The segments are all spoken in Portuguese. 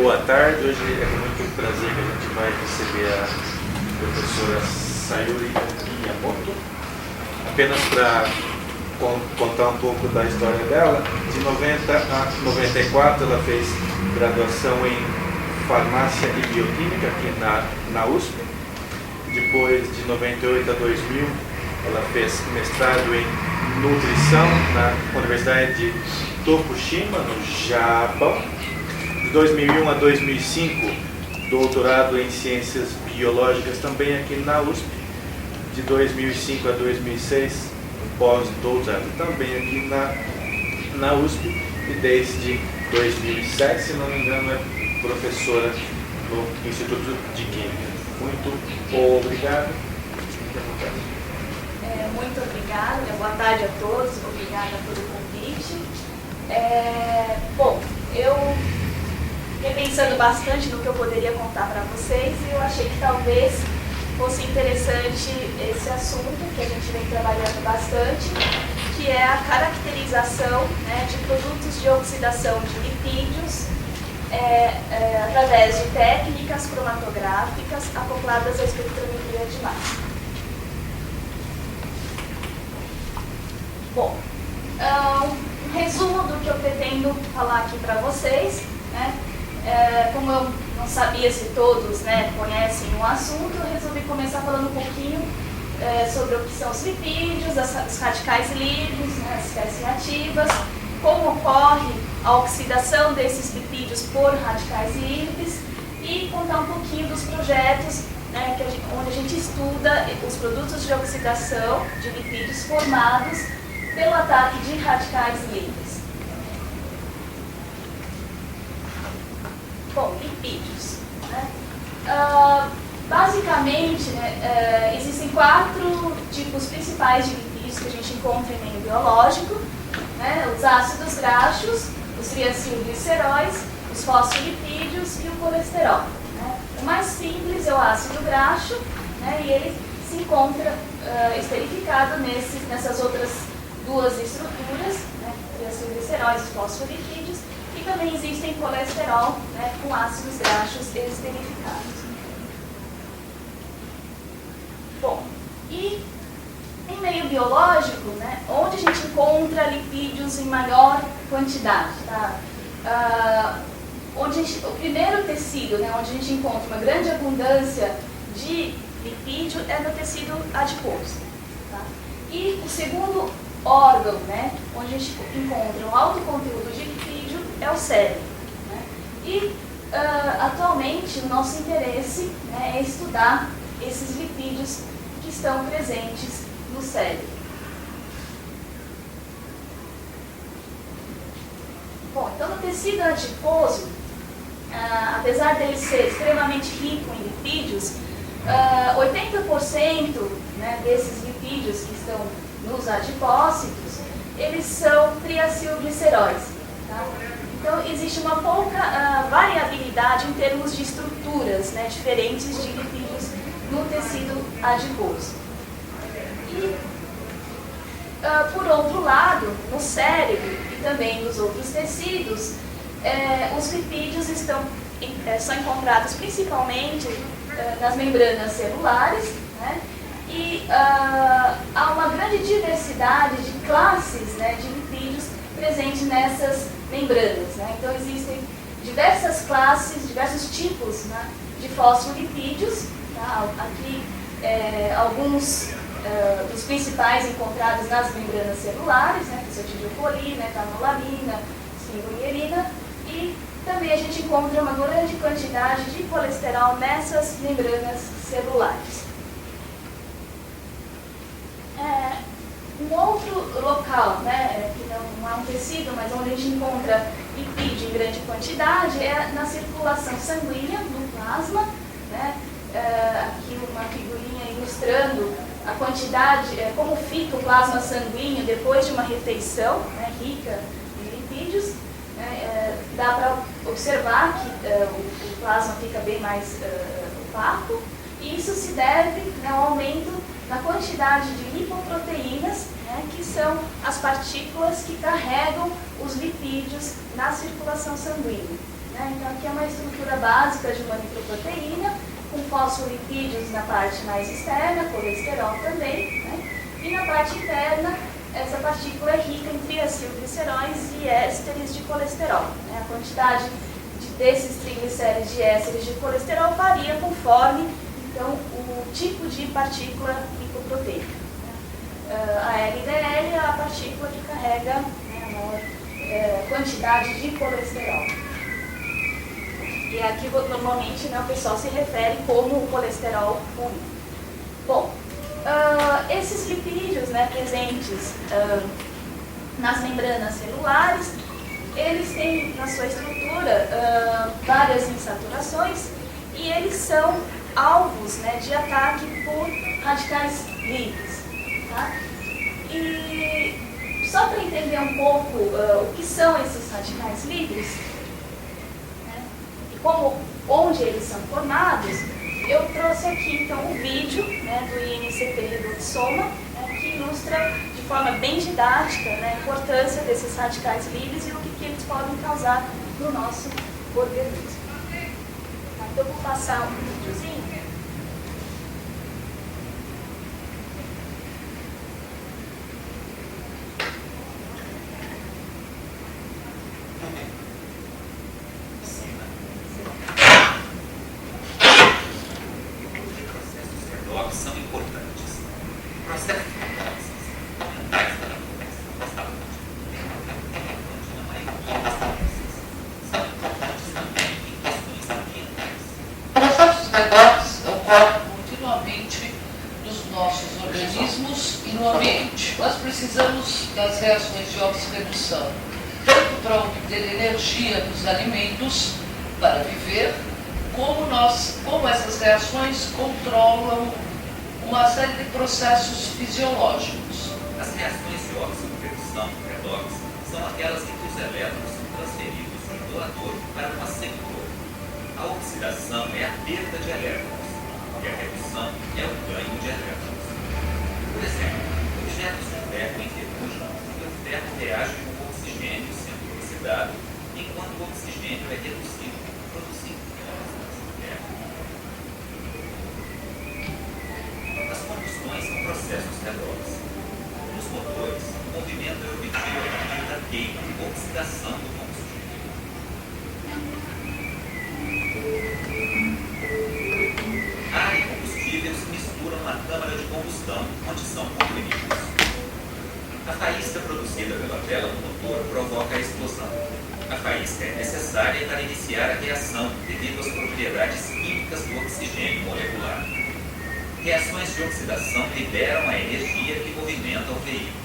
Boa tarde, hoje é com muito prazer que a gente vai receber a professora Sayuri Miyamoto. Apenas para contar um pouco da história dela, de 90 a 94 ela fez graduação em Farmácia e Bioquímica aqui na USP. Depois, de 98 a 2000, ela fez mestrado em Nutrição na Universidade de Tokushima, no Japão. De 2001 a 2005, doutorado em Ciências Biológicas também aqui na USP. De 2005 a 2006, pós-doutorado também aqui na USP. E desde 2007, se não me engano, é professora no Instituto de Química. Muito obrigado. Muito obrigada, boa tarde a todos, obrigada pelo convite. Bom, eu fiquei pensando bastante no que eu poderia contar para vocês e eu achei que talvez fosse interessante esse assunto que a gente vem trabalhando bastante, que é a caracterização, né, de produtos de oxidação de lipídios através de técnicas cromatográficas acopladas à espectrometria de massa. Bom, um resumo do que eu pretendo falar aqui para vocês, né? Como eu não sabia se todos, né, conhecem o assunto, eu resolvi começar falando um pouquinho sobre o que são os lipídios, os radicais livres, né, as espécies reativas, como ocorre a oxidação desses lipídios por radicais livres e contar um pouquinho dos projetos, né, onde a gente estuda os produtos de oxidação de lipídios formados pelo ataque de radicais livres. Bom, lipídios. Né? Basicamente, né, existem 4 tipos principais de lipídios que a gente encontra em meio biológico, né? Os ácidos graxos, os triacilgliceróis, os fosfolipídios e o colesterol. Né? O mais simples é o ácido graxo, né, e ele se encontra esterificado nessas outras 2 estruturas, né, triacilgliceróis e fosfolipídios, e também existem colesterol, né, com ácidos graxos esterificados. Bom, e em meio biológico, né, onde a gente encontra lipídios em maior quantidade, tá? O primeiro tecido, né, onde a gente encontra uma grande abundância de lipídio é no tecido adiposo. Tá? E o segundo órgão, né, onde a gente encontra um alto conteúdo de lipídio é o cérebro. Né? E atualmente o nosso interesse, né, é estudar esses lipídios que estão presentes no cérebro. Bom, então no tecido adiposo, apesar dele ser extremamente rico em lipídios, 80%, né, desses lipídios que estão nos adipócitos, eles são triacilgliceróis. Tá? Então existe uma pouca variabilidade em termos de estruturas, né, diferentes de lipídios no tecido adiposo. E, por outro lado, no cérebro e também nos outros tecidos, os lipídios são encontrados principalmente nas membranas celulares, né? E há uma grande diversidade de classes, né, de lipídios presentes nessas membranas. Né? Então existem diversas classes, diversos tipos, né, de fosfolipídios. Tá? Aqui alguns dos principais encontrados nas membranas celulares, né, acetilcolina, etanolamina, sphingomyelina, e também a gente encontra uma grande quantidade de colesterol nessas membranas celulares. Um outro local, né, que não é um tecido, mas onde a gente encontra lipídio em grande quantidade, é na circulação sanguínea, no plasma. Né? Aqui uma figurinha ilustrando a quantidade, como fica o plasma sanguíneo depois de uma refeição, né, rica em lipídios. Dá para observar que o plasma fica bem mais opaco, e isso se deve, né, ao aumento na quantidade de lipoproteínas, né, que são as partículas que carregam os lipídios na circulação sanguínea. né? Então aqui é uma estrutura básica de uma nitroproteína, com fosfolipídios na parte mais externa, colesterol também, né? E na parte interna, essa partícula é rica em triacilgliceróis e ésteres de colesterol, né? A quantidade desses triglicéridos de ésteres de colesterol varia conforme então, o tipo de partícula lipoproteica. A LDL é a partícula que carrega, né, a maior quantidade de colesterol. E aqui normalmente, né, o pessoal se refere como colesterol ruim. Bom, esses lipídios, né, presentes nas membranas celulares, eles têm na sua estrutura várias insaturações e eles são alvos, né, de ataque por radicais livres. Tá? E só para entender um pouco o que são esses radicais livres, né, e onde eles são formados, eu trouxe aqui então um vídeo, né, do INCP Redoxoma, né, que ilustra de forma bem didática, né, a importância desses radicais livres e o que eles podem causar no nosso organismo. Tá, então eu vou passar um videozinho. São importantes. Processos redox ocorrem continuamente nos nossos organismos e no ambiente. Nós precisamos das reações de oxirredução, tanto para obter energia dos alimentos para viver, como essas reações controlam uma série de processos fisiológicos. As reações de oxirredução, redox, são aquelas em que os elétrons são transferidos de um doador para um receptor. A oxidação é a perda de elétrons e a redução é o ganho de elétrons. Por exemplo, objetos de ferro enferrujam porque o ferro reage com o oxigênio sendo oxidado, enquanto o oxigênio é reduzido, produzindo elétrons de ferro. As combustões são processos redox. Nos motores, o movimento é obtido a partir da queima e oxidação do combustível. Ar e combustível se misturam na câmara de combustão, onde são comprimidos. A faísca produzida pela vela do motor provoca a explosão. A faísca é necessária para iniciar a reação devido às propriedades químicas do oxigênio molecular. Reações de oxidação liberam a energia que movimenta o veículo.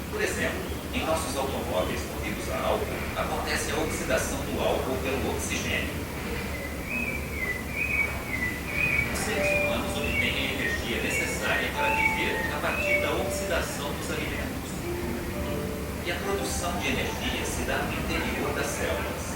Por exemplo, em nossos automóveis movidos a álcool, acontece a oxidação do álcool pelo oxigênio. Os seres humanos obtêm a energia necessária para viver a partir da oxidação dos alimentos. E a produção de energia se dá no interior das células.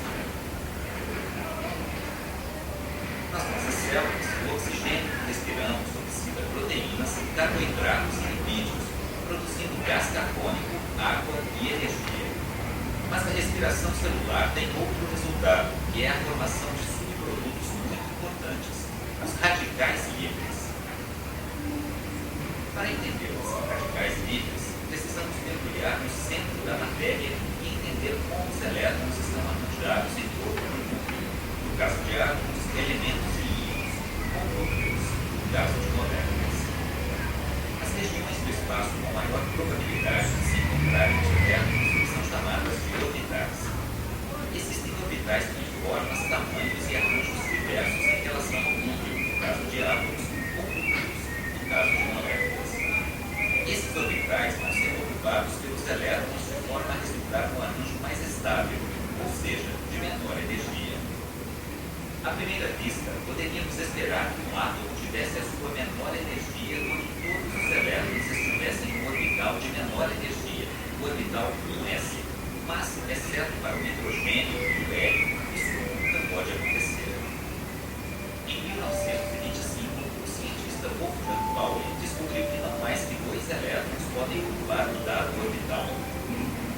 Nas nossas células, o oxigênio que respiramos oxida proteínas, carboidratos e lipídios, produzindo gás carbônico, água e energia. Mas a respiração celular tem outro resultado, que é a formação de subprodutos muito importantes, os radicais livres. Para entender os radicais livres, precisamos mergulhar no centro da matéria e entender como os elétrons estão arranjados em torno do núcleo. No caso de átomos, elementos e íons, ou núcleos, no caso de moléculas. As regiões do espaço com maior probabilidade de se encontrarem elétrons são chamadas de orbitais. Existem orbitais de formas, tamanhos e arranjos diversos em relação ao núcleo, no caso de átomos, ou núcleos, no caso de moléculas. Esses orbitais vão ser ocupados pelos elétrons de forma a resultar no arranjo mais estável, ou seja, de menor energia. À primeira vista, poderíamos esperar que um átomo tivesse a sua menor energia quando todos os elétrons estivessem em um orbital de menor energia, o orbital 1s. Mas, exceto para o hidrogênio e o hélio, isso nunca pode acontecer. Em 1925, o cientista Wolfgang Pauli descobriu que não mais que 2 elétrons podem ocupar o dado orbital.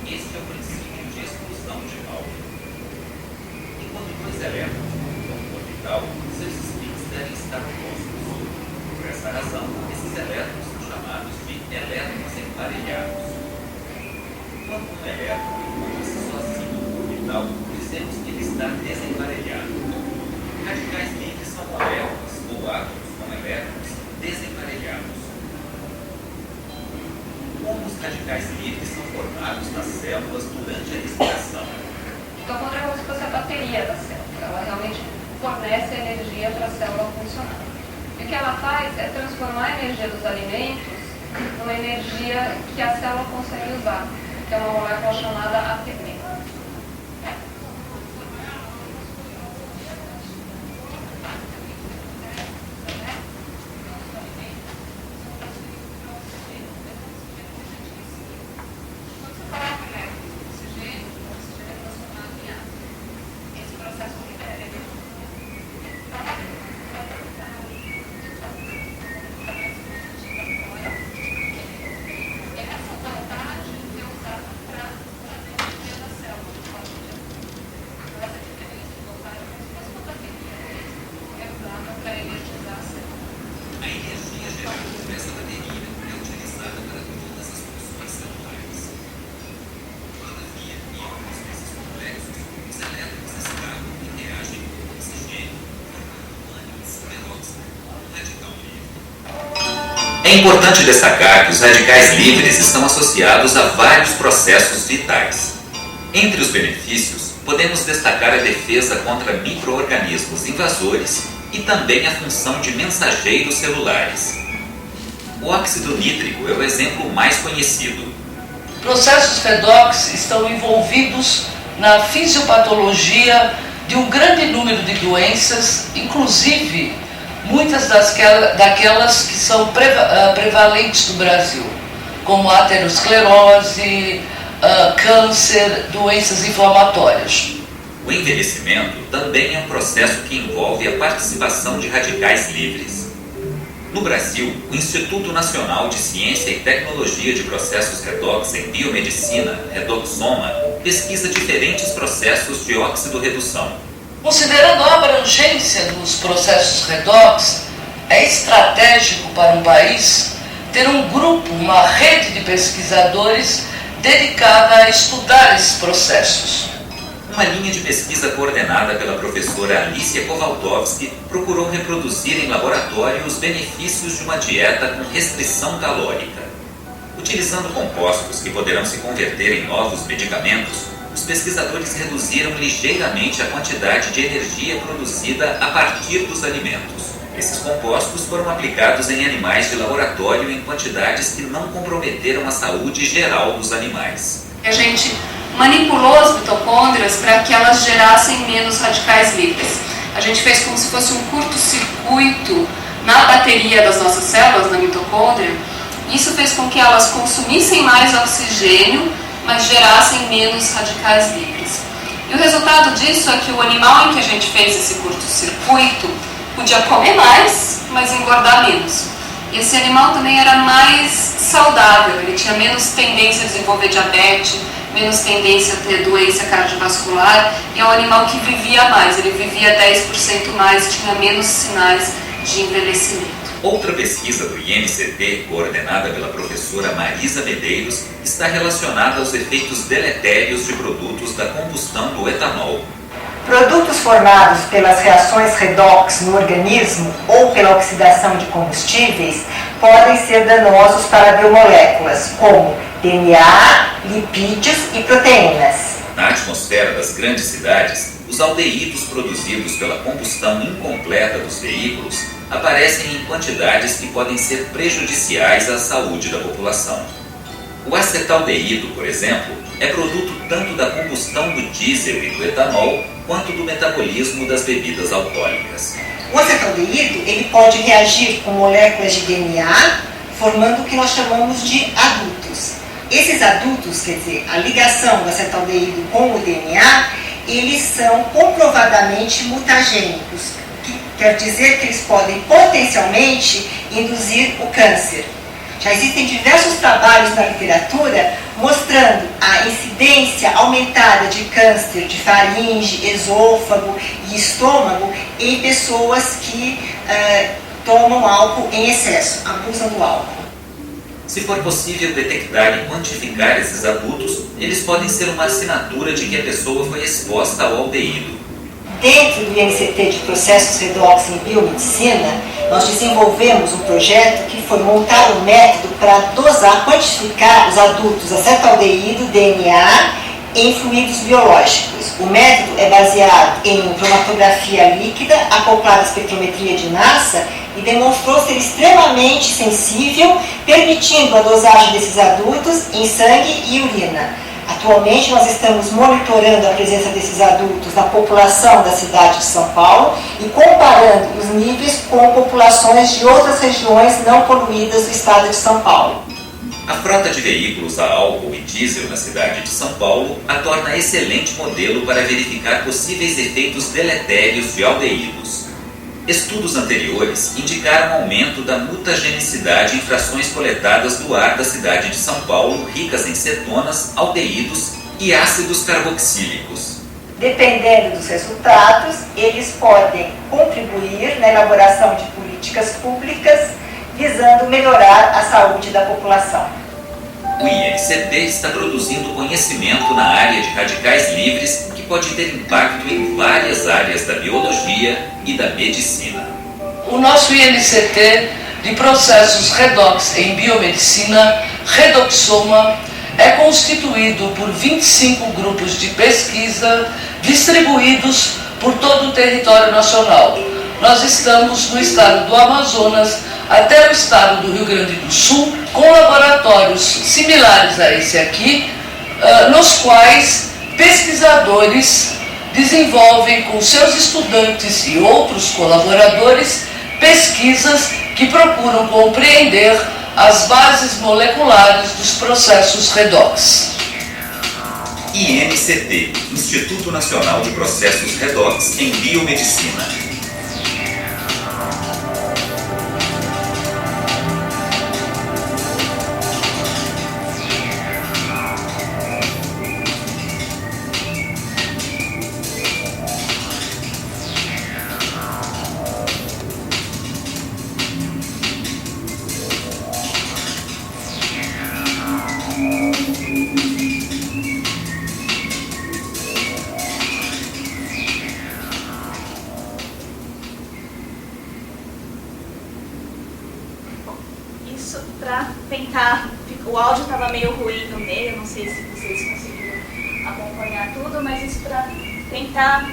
Este é o princípio de exclusão de Pauli. E quando essa razão, esses elétrons são chamados de elétrons emparelhados. Quando um elétron encontra-se sozinho no orbital, dizemos que ele está desemparelhado. Radicais livres são moléculas ou átomos com elétrons desemparelhados. Como os radicais livres são formados nas células durante a respiração? Mitocôndria é como se fosse a bateria da célula. Ela realmente fornece energia para a célula funcionar. E o que ela faz é transformar a energia dos alimentos numa energia que a célula consegue usar, que é uma molécula chamada ATP. É importante destacar que os radicais livres estão associados a vários processos vitais. Entre os benefícios, podemos destacar a defesa contra micro-organismos invasores e também a função de mensageiros celulares. O óxido nítrico é o exemplo mais conhecido. Processos redox estão envolvidos na fisiopatologia de um grande número de doenças, inclusive muitas daquelas que são prevalentes no Brasil, como aterosclerose, câncer, doenças inflamatórias. O envelhecimento também é um processo que envolve a participação de radicais livres. No Brasil, o Instituto Nacional de Ciência e Tecnologia de Processos Redox em Biomedicina, Redoxoma, pesquisa diferentes processos de óxido-redução. Considerando a abrangência dos processos redox, é estratégico para um país ter um grupo, uma rede de pesquisadores dedicada a estudar esses processos. Uma linha de pesquisa coordenada pela professora Alicia Kowaltowski procurou reproduzir em laboratório os benefícios de uma dieta com restrição calórica. Utilizando compostos que poderão se converter em novos medicamentos, os pesquisadores reduziram ligeiramente a quantidade de energia produzida a partir dos alimentos. Esses compostos foram aplicados em animais de laboratório em quantidades que não comprometeram a saúde geral dos animais. A gente manipulou as mitocôndrias para que elas gerassem menos radicais livres. A gente fez como se fosse um curto-circuito na bateria das nossas células, na mitocôndria. Isso fez com que elas consumissem mais oxigênio, mas gerassem menos radicais livres. E o resultado disso é que o animal em que a gente fez esse curto-circuito podia comer mais, mas engordar menos. E esse animal também era mais saudável, ele tinha menos tendência a desenvolver diabetes, menos tendência a ter doença cardiovascular, e é um animal que vivia mais, ele vivia 10% mais, tinha menos sinais de envelhecimento. Outra pesquisa do INCT, coordenada pela professora Marisa Medeiros, está relacionada aos efeitos deletérios de produtos da combustão do etanol. Produtos formados pelas reações redox no organismo ou pela oxidação de combustíveis podem ser danosos para biomoléculas, como DNA, lipídios e proteínas. Na atmosfera das grandes cidades, os aldeídos produzidos pela combustão incompleta dos veículos aparecem em quantidades que podem ser prejudiciais à saúde da população. O acetaldeído, por exemplo, é produto tanto da combustão do diesel e do etanol, quanto do metabolismo das bebidas alcoólicas. O acetaldeído ele pode reagir com moléculas de DNA, formando o que nós chamamos de adutos. Esses adutos, quer dizer, a ligação do acetaldeído com o DNA, eles são comprovadamente mutagênicos, que quer dizer que eles podem potencialmente induzir o câncer. Já existem diversos trabalhos na literatura mostrando a incidência aumentada de câncer de faringe, esôfago e estômago em pessoas que tomam álcool em excesso, abusam do álcool. Se for possível detectar e quantificar esses adultos, eles podem ser uma assinatura de que a pessoa foi exposta ao aldeído. Dentro do INCT de Processos Redox em Biomedicina, nós desenvolvemos um projeto que foi montar um método para dosar, quantificar os adultos acetaldeído, DNA, em fluidos biológicos. O método é baseado em cromatografia líquida acoplada à espectrometria de massa e demonstrou ser extremamente sensível, permitindo a dosagem desses adultos em sangue e urina. Atualmente nós estamos monitorando a presença desses adultos na população da cidade de São Paulo e comparando os níveis com populações de outras regiões não poluídas do estado de São Paulo. A frota de veículos a álcool e diesel na cidade de São Paulo a torna excelente modelo para verificar possíveis efeitos deletérios de aldeídos. Estudos anteriores indicaram aumento da mutagenicidade em frações coletadas do ar da cidade de São Paulo, ricas em cetonas, aldeídos e ácidos carboxílicos. Dependendo dos resultados, eles podem contribuir na elaboração de políticas públicas visando melhorar a saúde da população. O INCT está produzindo conhecimento na área de radicais livres que pode ter impacto em várias áreas da biologia e da medicina. O nosso INCT de Processos Redox em Biomedicina, Redoxoma, é constituído por 25 grupos de pesquisa distribuídos por todo o território nacional. Nós estamos no estado do Amazonas até o estado do Rio Grande do Sul, com laboratórios similares a esse aqui, nos quais pesquisadores desenvolvem com seus estudantes e outros colaboradores pesquisas que procuram compreender as bases moleculares dos processos redox. INCT, Instituto Nacional de Processos Redox em Biomedicina. Para tentar, o áudio estava meio ruim no meio, não sei se vocês conseguiram acompanhar tudo, mas isso para tentar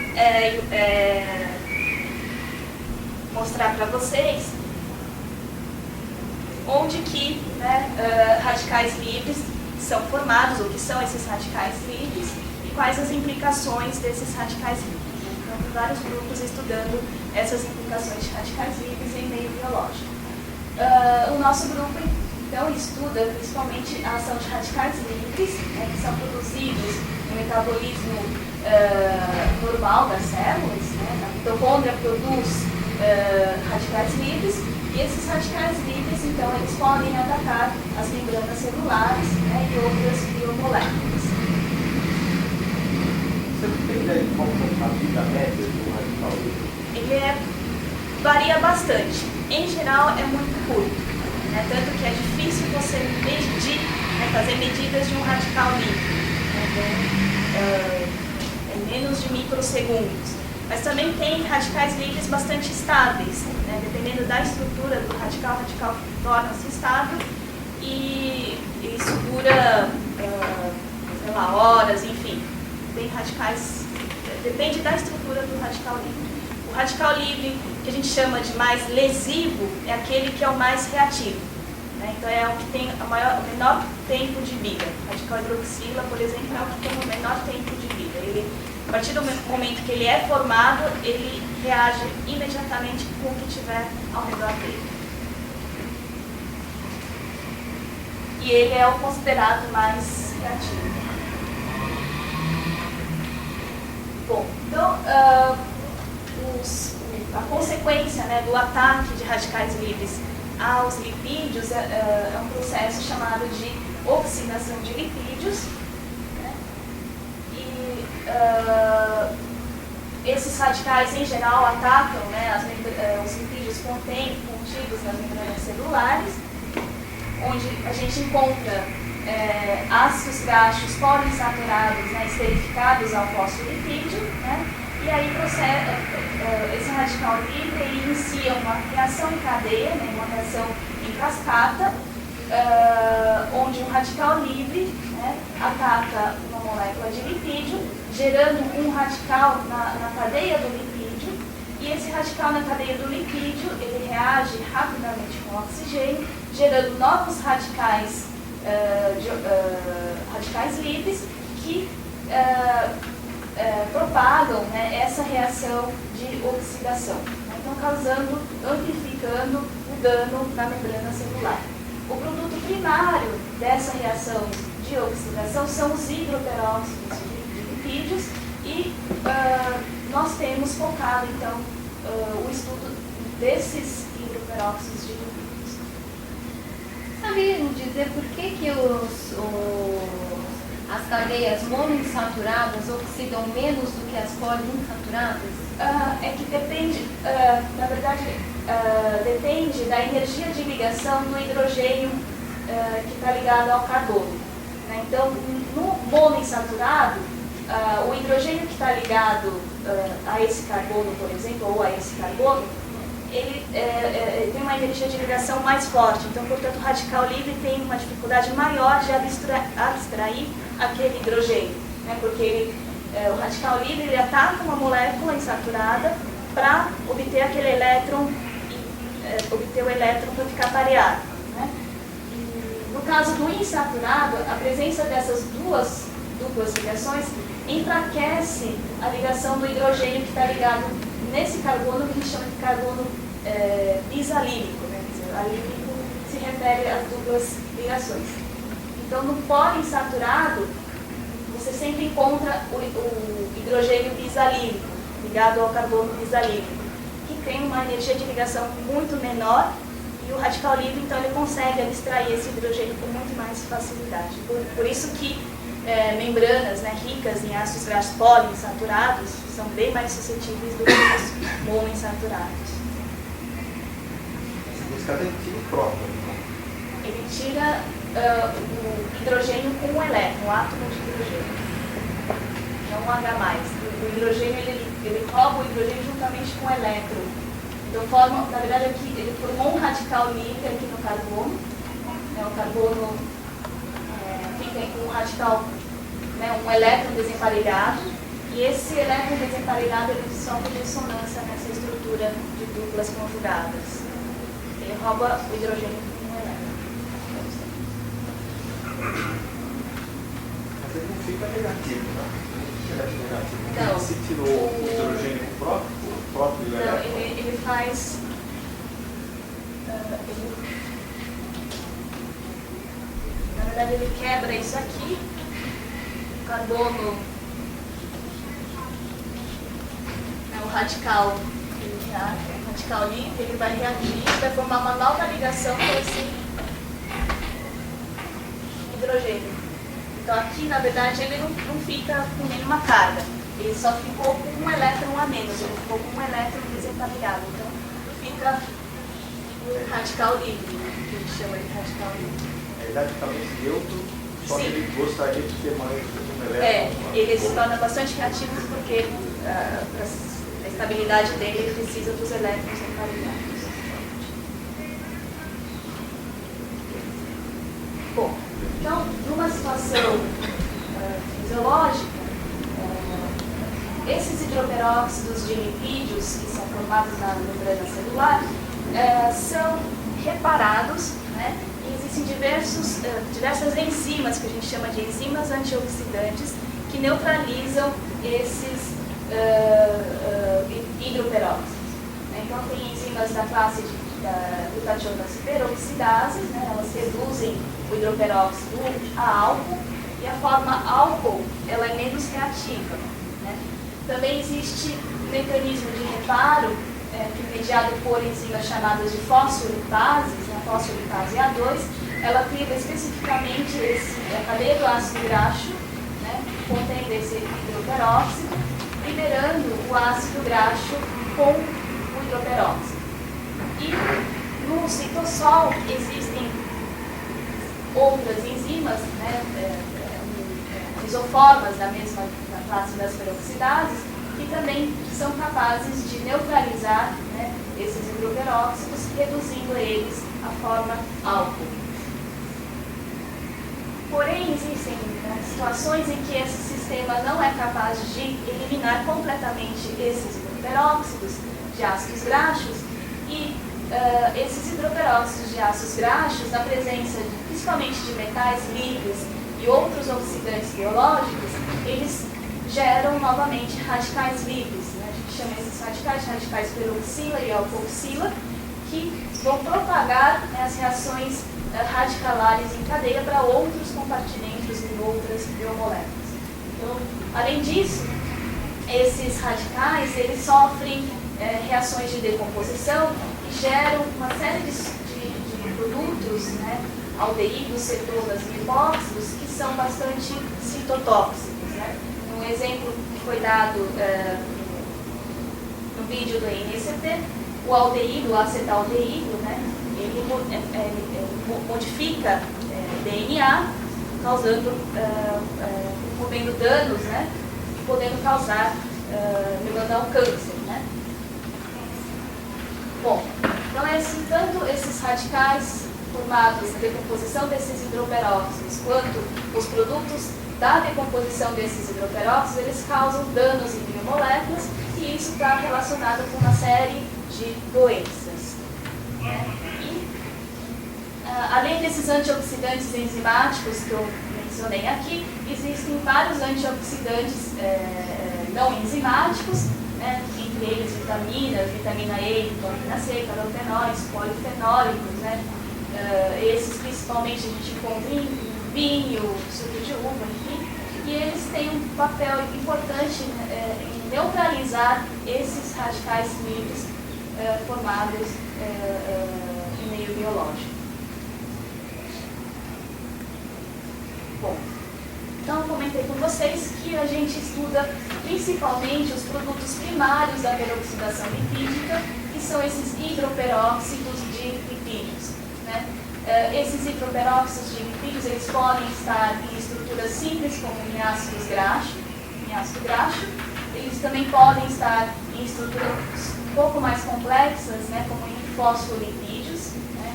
mostrar para vocês onde que radicais livres são formados, o que são esses radicais livres e quais as implicações desses radicais livres. Então, tem vários grupos estudando essas implicações de radicais livres em meio biológico. O nosso grupo, então, estuda principalmente a ação de radicais livres, que são produzidos no metabolismo normal das células. A mitocôndria produz radicais livres, e esses radicais livres, então, eles podem atacar as membranas celulares e outras biomoléculas. Você tem ideia de qual é a vida média do radical livre? Ele varia bastante. Em geral, é muito curto, tanto que é difícil você medir, fazer medidas de um radical livre. É menos de microsegundos. Mas também tem radicais livres bastante estáveis, dependendo da estrutura do radical, o radical torna-se estável e isso dura, sei lá, horas, enfim. Tem radicais, depende da estrutura do radical livre. O radical livre, que a gente chama de mais lesivo, é aquele que é o mais reativo. Então é o que tem o menor tempo de vida. O radical hidroxila, por exemplo, é o que tem o menor tempo de vida. Ele, a partir do momento que ele é formado, ele reage imediatamente com o que tiver ao redor dele. E ele é o considerado mais reativo. Bom, então, a consequência do ataque de radicais livres aos lipídios é um processo chamado de oxidação de lipídios. E esses radicais, em geral, atacam, né, os lipídios contidos nas membranas celulares, onde a gente encontra ácidos graxos poliinsaturados, né, esterificados ao fosfolipídio, né, e aí esse radical livre ele inicia uma reação em cadeia, né, uma reação em cascata, onde um radical livre, né, ataca uma molécula de lipídio, gerando um radical na cadeia do lipídio, e esse radical na cadeia do lipídio ele reage rapidamente com o oxigênio, gerando novos radicais, radicais livres que propagam, né, essa reação de oxidação, né, então amplificando o dano na membrana celular. O produto primário dessa reação de oxidação são os hidroperóxidos de lipídios e nós temos focado então o estudo desses hidroperóxidos de lipídios. Sabe dizer por que as cadeias monoinsaturadas oxidam menos do que as poliinsaturadas? É que depende, na verdade, depende da energia de ligação do hidrogênio que está ligado ao carbono, né? Então, no monoinsaturado, o hidrogênio que está ligado a esse carbono, por exemplo, ou a esse carbono, ele tem uma energia de ligação mais forte. Então, portanto, o radical livre tem uma dificuldade maior de abstrair aquele hidrogênio, né? Porque o radical livre ele ataca uma molécula insaturada para obter aquele elétron, obter o elétron para ficar pareado, né? No caso do insaturado, a presença dessas duas duplas ligações enfraquece a ligação do hidrogênio que está ligado nesse carbono, que a gente chama de carbono bisalínico, né? Quer dizer, alínico se refere às duplas ligações. Então, no poliinsaturado, você sempre encontra o hidrogênio bisalínico, ligado ao carbono bisalínico, que tem uma energia de ligação muito menor, e o radical livre, então, ele consegue abstrair esse hidrogênio com muito mais facilidade. Por isso que membranas, né, ricas em ácidos graxos poliinsaturados são bem mais suscetíveis do que os monoinsaturados. Esse cara tira o próprio. Ele tira o hidrogênio com o elétron, o átomo de hidrogênio, não um H+. O hidrogênio, ele rouba o hidrogênio juntamente com o elétron. Então, na verdade, aqui, ele formou um radical livre aqui no carbono, né, o carbono fica com um radical, né, um elétron desemparelhado, e esse elétron desemparelhado ele sofre dissonância nessa estrutura de duplas conjugadas. Ele rouba o hidrogênio com um elétron. Mas ele não fica negativo, né? Não. Se tirou o hidrogênio com o próprio elétron. Não, ele faz... na verdade, ele quebra isso aqui, o carbono, né, o radical livre, ele vai reagir, vai formar uma nova ligação com esse hidrogênio. Então aqui, na verdade, ele não fica com nenhuma carga, ele só ficou com um elétron a menos, ele ficou com um elétron desemparelhado. Então fica um radical livre, né, que a gente chama de radical livre. É praticamente neutro, só que ele gostaria de ter mais um elétron. Ele se torna bastante reativo porque para a estabilidade dele ele precisa dos elétrons emparelhados. Bom, então, numa situação fisiológica, esses hidroperóxidos de lipídios que são formados na membrana celular são reparados, né? Existem diversas enzimas, que a gente chama de enzimas antioxidantes, que neutralizam esses hidroperóxidos. Então, tem enzimas da classe da glutationas peroxidases, né? Elas reduzem o hidroperóxido a álcool, e a forma álcool ela é menos reativa, né? Também existe um mecanismo de reparo que é mediado por enzimas chamadas de fosfolipases, né? Fosfolipase A2, ela ativa especificamente a cadeia do ácido graxo, né? Contém esse hidroperóxido, liberando o ácido graxo com o hidroperóxido. E no citosol existem outras enzimas, né, isoformas da mesma classe das peroxidases, que também são capazes de neutralizar, né, esses hidroperóxidos, reduzindo eles à forma álcool. Porém, existem, né, situações em que esse sistema não é capaz de eliminar completamente esses hidroperóxidos de ácidos graxos e esses hidroperóxidos de ácidos graxos, na presença principalmente de metais livres e outros oxidantes biológicos, eles geram novamente radicais livres, né? A gente chama esses radicais de radicais peroxila e alcoxila, que vão propagar, né, as reações radicalares em cadeia para outros compartimentos e outras biomoléculas. Então, além disso, esses radicais eles sofrem reações de decomposição e geram uma série de produtos, né, aldeídos, cetonas e hipóxidos, que são bastante citotóxicos, né? Um exemplo que foi dado no vídeo do INCT, o aldeído, o acetaldeído, né, ele modifica DNA, promovendo danos, né, e podendo causar, levando ao câncer, né. Bom, então tanto esses radicais formados na decomposição desses hidroperóxidos, quanto os produtos da decomposição desses hidroperóxidos, eles causam danos em biomoléculas, e isso está relacionado com uma série de doenças. E, além desses antioxidantes enzimáticos que eu mencionei aqui, existem vários antioxidantes não enzimáticos, né, entre eles vitaminas, vitamina E, vitamina C, carotenoides, polifenólicos, né. Esses principalmente a gente encontra em vinho, suco de uva, enfim, e eles têm um papel importante em neutralizar esses radicais livres formados em meio biológico. Bom, então eu comentei com vocês que a gente estuda principalmente os produtos primários da peroxidação lipídica, que são esses hidroperóxidos de lipídios, né? Esses hidroperóxidos de lipídios, eles podem estar em estruturas simples, como em ácido graxo. Eles também podem estar em estruturas um pouco mais complexas, né, como em fosfolipídios, né,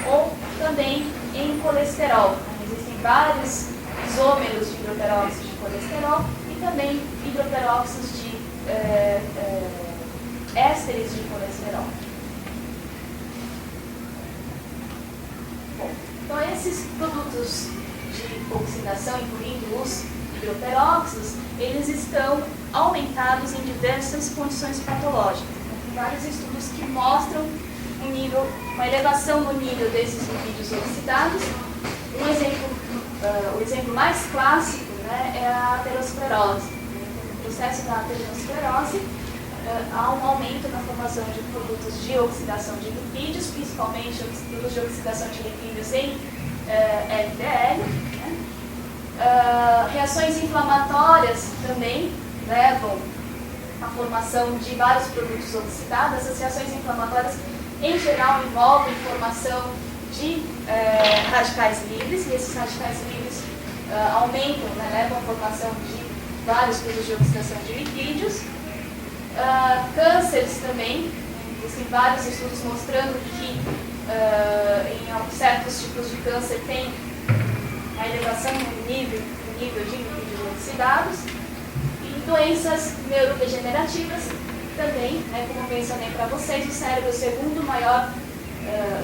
ou também em colesterol. Existem vários isômeros de hidroperóxidos de colesterol e também hidroperóxidos de ésteres de colesterol. Então, esses produtos de oxidação, incluindo os hidroperóxidos, eles estão aumentados em diversas condições patológicas. Tem vários estudos que mostram uma elevação no nível desses lipídios oxidados. O exemplo mais clássico, né, é a aterosclerose. No processo da aterosclerose, há um aumento na formação de produtos de oxidação de lipídios, principalmente os produtos de oxidação de lipídios em LDL. Né? Reações inflamatórias também levam à formação de vários produtos oxidados. As reações inflamatórias, em geral, envolvem formação de radicais livres, e esses radicais livres aumentam, né, levam à formação de vários produtos de oxidação de lipídios. Cânceres também, existem vários estudos mostrando que em certos tipos de câncer tem a elevação no nível de lipídios oxidados. E doenças neurodegenerativas também, né, como eu mencionei para vocês, o cérebro é o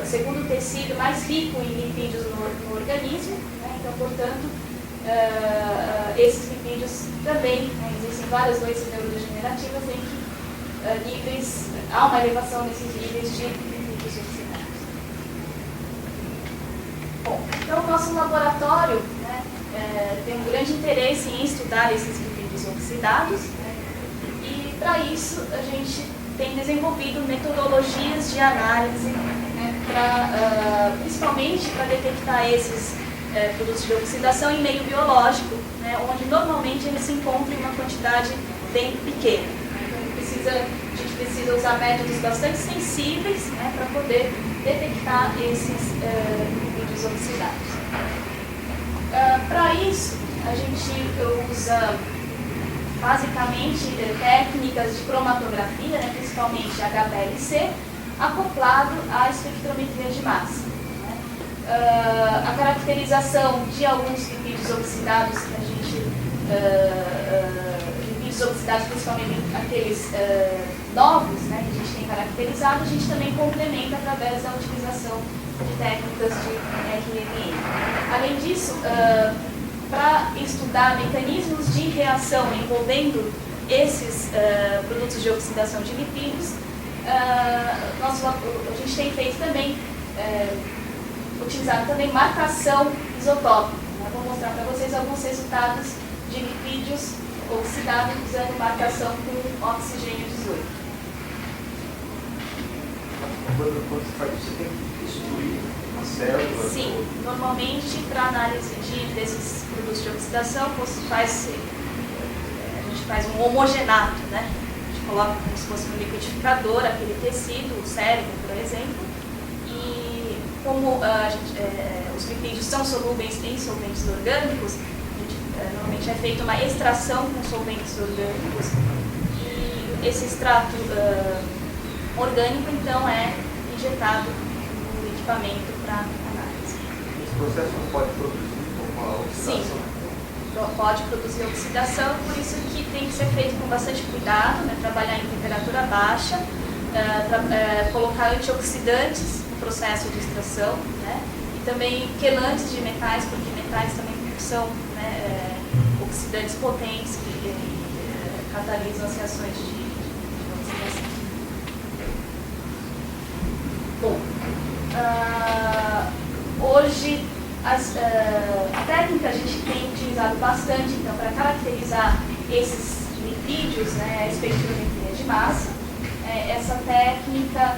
segundo tecido mais rico em lipídios no organismo, né, então, portanto, esses lipídios também, né, existem várias doenças neurodegenerativas em que há uma elevação nesses níveis de lipídios oxidados. Bom, então o nosso laboratório, né, tem um grande interesse em estudar esses lipídios oxidados, né, e para isso a gente tem desenvolvido metodologias de análise, né, principalmente para detectar esses produtos de oxidação em meio biológico, né, onde normalmente eles se encontram em uma quantidade bem pequena. Então a gente precisa usar métodos bastante sensíveis, né, para poder detectar esses lipídios oxidados. Para isso, a gente usa basicamente técnicas de cromatografia, né, principalmente HPLC, acoplado à espectrometria de massa. Né. A caracterização de alguns lipídios oxidados que a gente lipídios oxidados, principalmente aqueles novos, né, que a gente tem caracterizado, a gente também complementa através da utilização de técnicas de RNA. Além disso, para estudar mecanismos de reação envolvendo esses produtos de oxidação de lipídios, a gente tem feito também, utilizado também marcação isotópica. Eu vou mostrar para vocês alguns resultados de lipídios oxidados usando marcação com oxigênio 18. Quando você faz isso, você tem que destruir uma célula? Sim, normalmente para análise desses produtos de oxidação, a gente faz um homogenato, né? A gente coloca como se fosse um liquidificador, aquele tecido, o cérebro, por exemplo, e como os lipídios são solúveis em solventes orgânicos, normalmente é feita uma extração com solventes orgânicos e esse extrato orgânico, então, é injetado no equipamento para análise. Esse processo não pode produzir uma oxidação? Sim, pode produzir oxidação, por isso que tem que ser feito com bastante cuidado, né, trabalhar em temperatura baixa, colocar antioxidantes no processo de extração, né, e também quelantes de metais, porque metais também são, né, oxidantes potentes que catalisam as reações de oxidação. Bom, hoje a técnica a gente tem utilizado bastante, então, para caracterizar esses lipídios, né, a espectrometria de massa. Essa técnica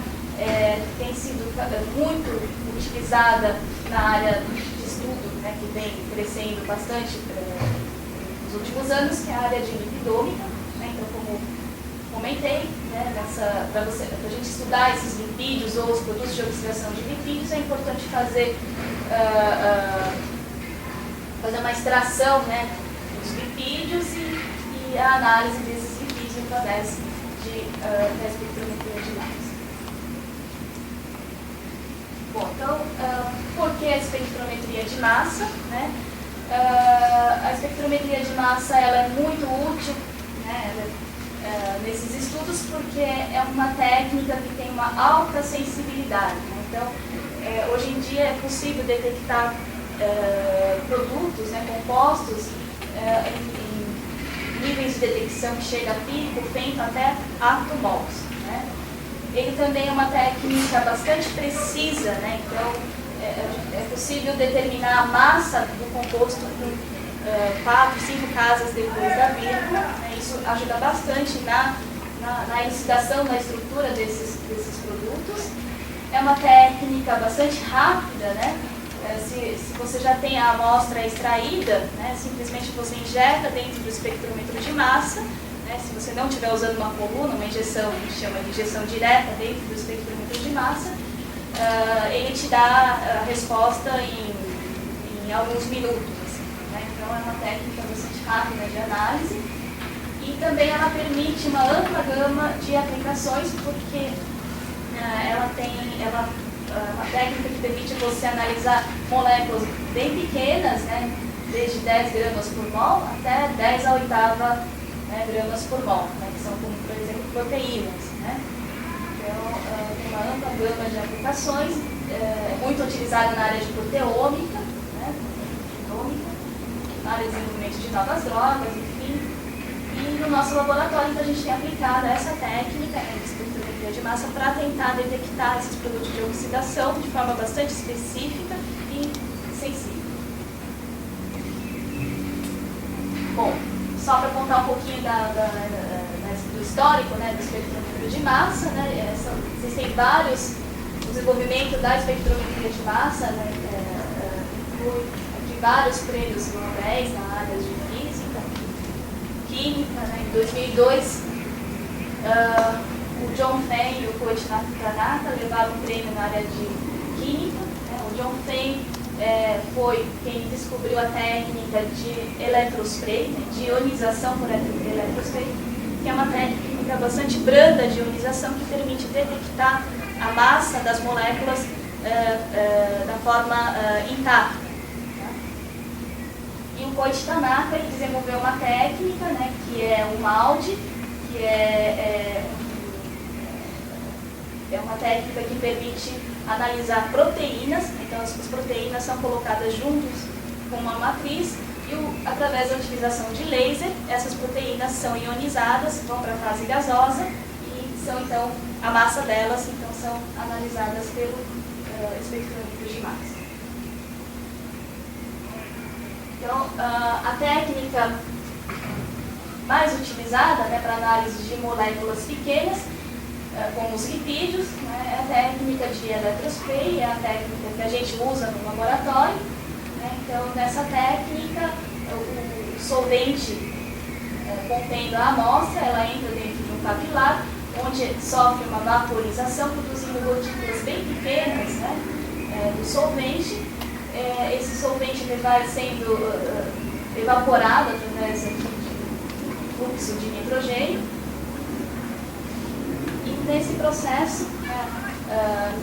tem sido muito utilizada na área de estudo, né, que vem crescendo bastante nos últimos anos, que é a área de lipidômica. Né, então, como comentei, né, para a gente estudar esses lipídios ou os produtos de oxidação de lipídios, é importante fazer uma extração, né, dos lipídios e a análise desses lipídios através da espectrometria de massa. Bom, então, por que a espectrometria de massa? Né? A espectrometria de massa ela é muito útil, né, nesses estudos porque é uma técnica que tem uma alta sensibilidade. Né? Então, hoje em dia é possível detectar produtos, né, compostos em níveis de detecção que chega a pico, femto até atomols. Né? Ele também é uma técnica bastante precisa, né? Então é possível determinar a massa do composto com 4, 5 casas depois da vírgula. Né? Isso ajuda bastante na elucidação da estrutura desses produtos. É uma técnica bastante rápida, né? Se você já tem a amostra extraída, né, simplesmente você injeta dentro do espectrômetro de massa. Né, se você não estiver usando uma coluna, uma injeção, a gente chama de injeção direta dentro do espectrômetro de massa, ele te dá a resposta em alguns minutos. Assim, né? Então é uma técnica bastante rápida de análise e também ela permite uma ampla gama de aplicações, porque ela uma técnica que permite você analisar moléculas bem pequenas, né, desde 10 gramas por mol até 10 a oitava, né, gramas por mol, né, que são, como, por exemplo, proteínas. Né. Então, tem uma ampla gama de aplicações, muito utilizada na área de proteômica, né, na área de desenvolvimento de novas drogas, enfim. E no nosso laboratório, então, a gente tem aplicado essa técnica, né, de espectrometria de massa para tentar detectar esses produtos de oxidação de forma bastante específica e sensível. Bom, só para contar um pouquinho do histórico, né, do espectrometria de massa, né, existem vários, o desenvolvimento da espectrometria de massa, né, inclui vários prêmios Nobel na área de física, química, né? Em 2002, o John Fane e o Koichi Tanaka levaram um prêmio na área de química. Né? O John Fane foi quem descobriu a técnica de eletrospray, né? De ionização por eletrospray, que é uma técnica bastante branda de ionização que permite detectar a massa das moléculas da forma intacta. Tá? E o Koichi Tanaka ele desenvolveu uma técnica, né, que é o molde, que é uma técnica que permite analisar proteínas. Então as proteínas são colocadas juntos com uma matriz e através da utilização de laser, essas proteínas são ionizadas, vão para a fase gasosa e são então, a massa delas então, são analisadas pelo espectrômetro de massa. Então, a técnica mais utilizada, né, para análise de moléculas pequenas, como os lipídios, né, é a técnica de eletrospray, é a técnica que a gente usa no laboratório. Né? Então, nessa técnica, o solvente contendo a amostra, ela entra dentro de um capilar, onde sofre uma vaporização, produzindo gotículas bem pequenas, né, do solvente. Esse solvente ele vai sendo evaporado através de fluxo de nitrogênio. E nesse processo,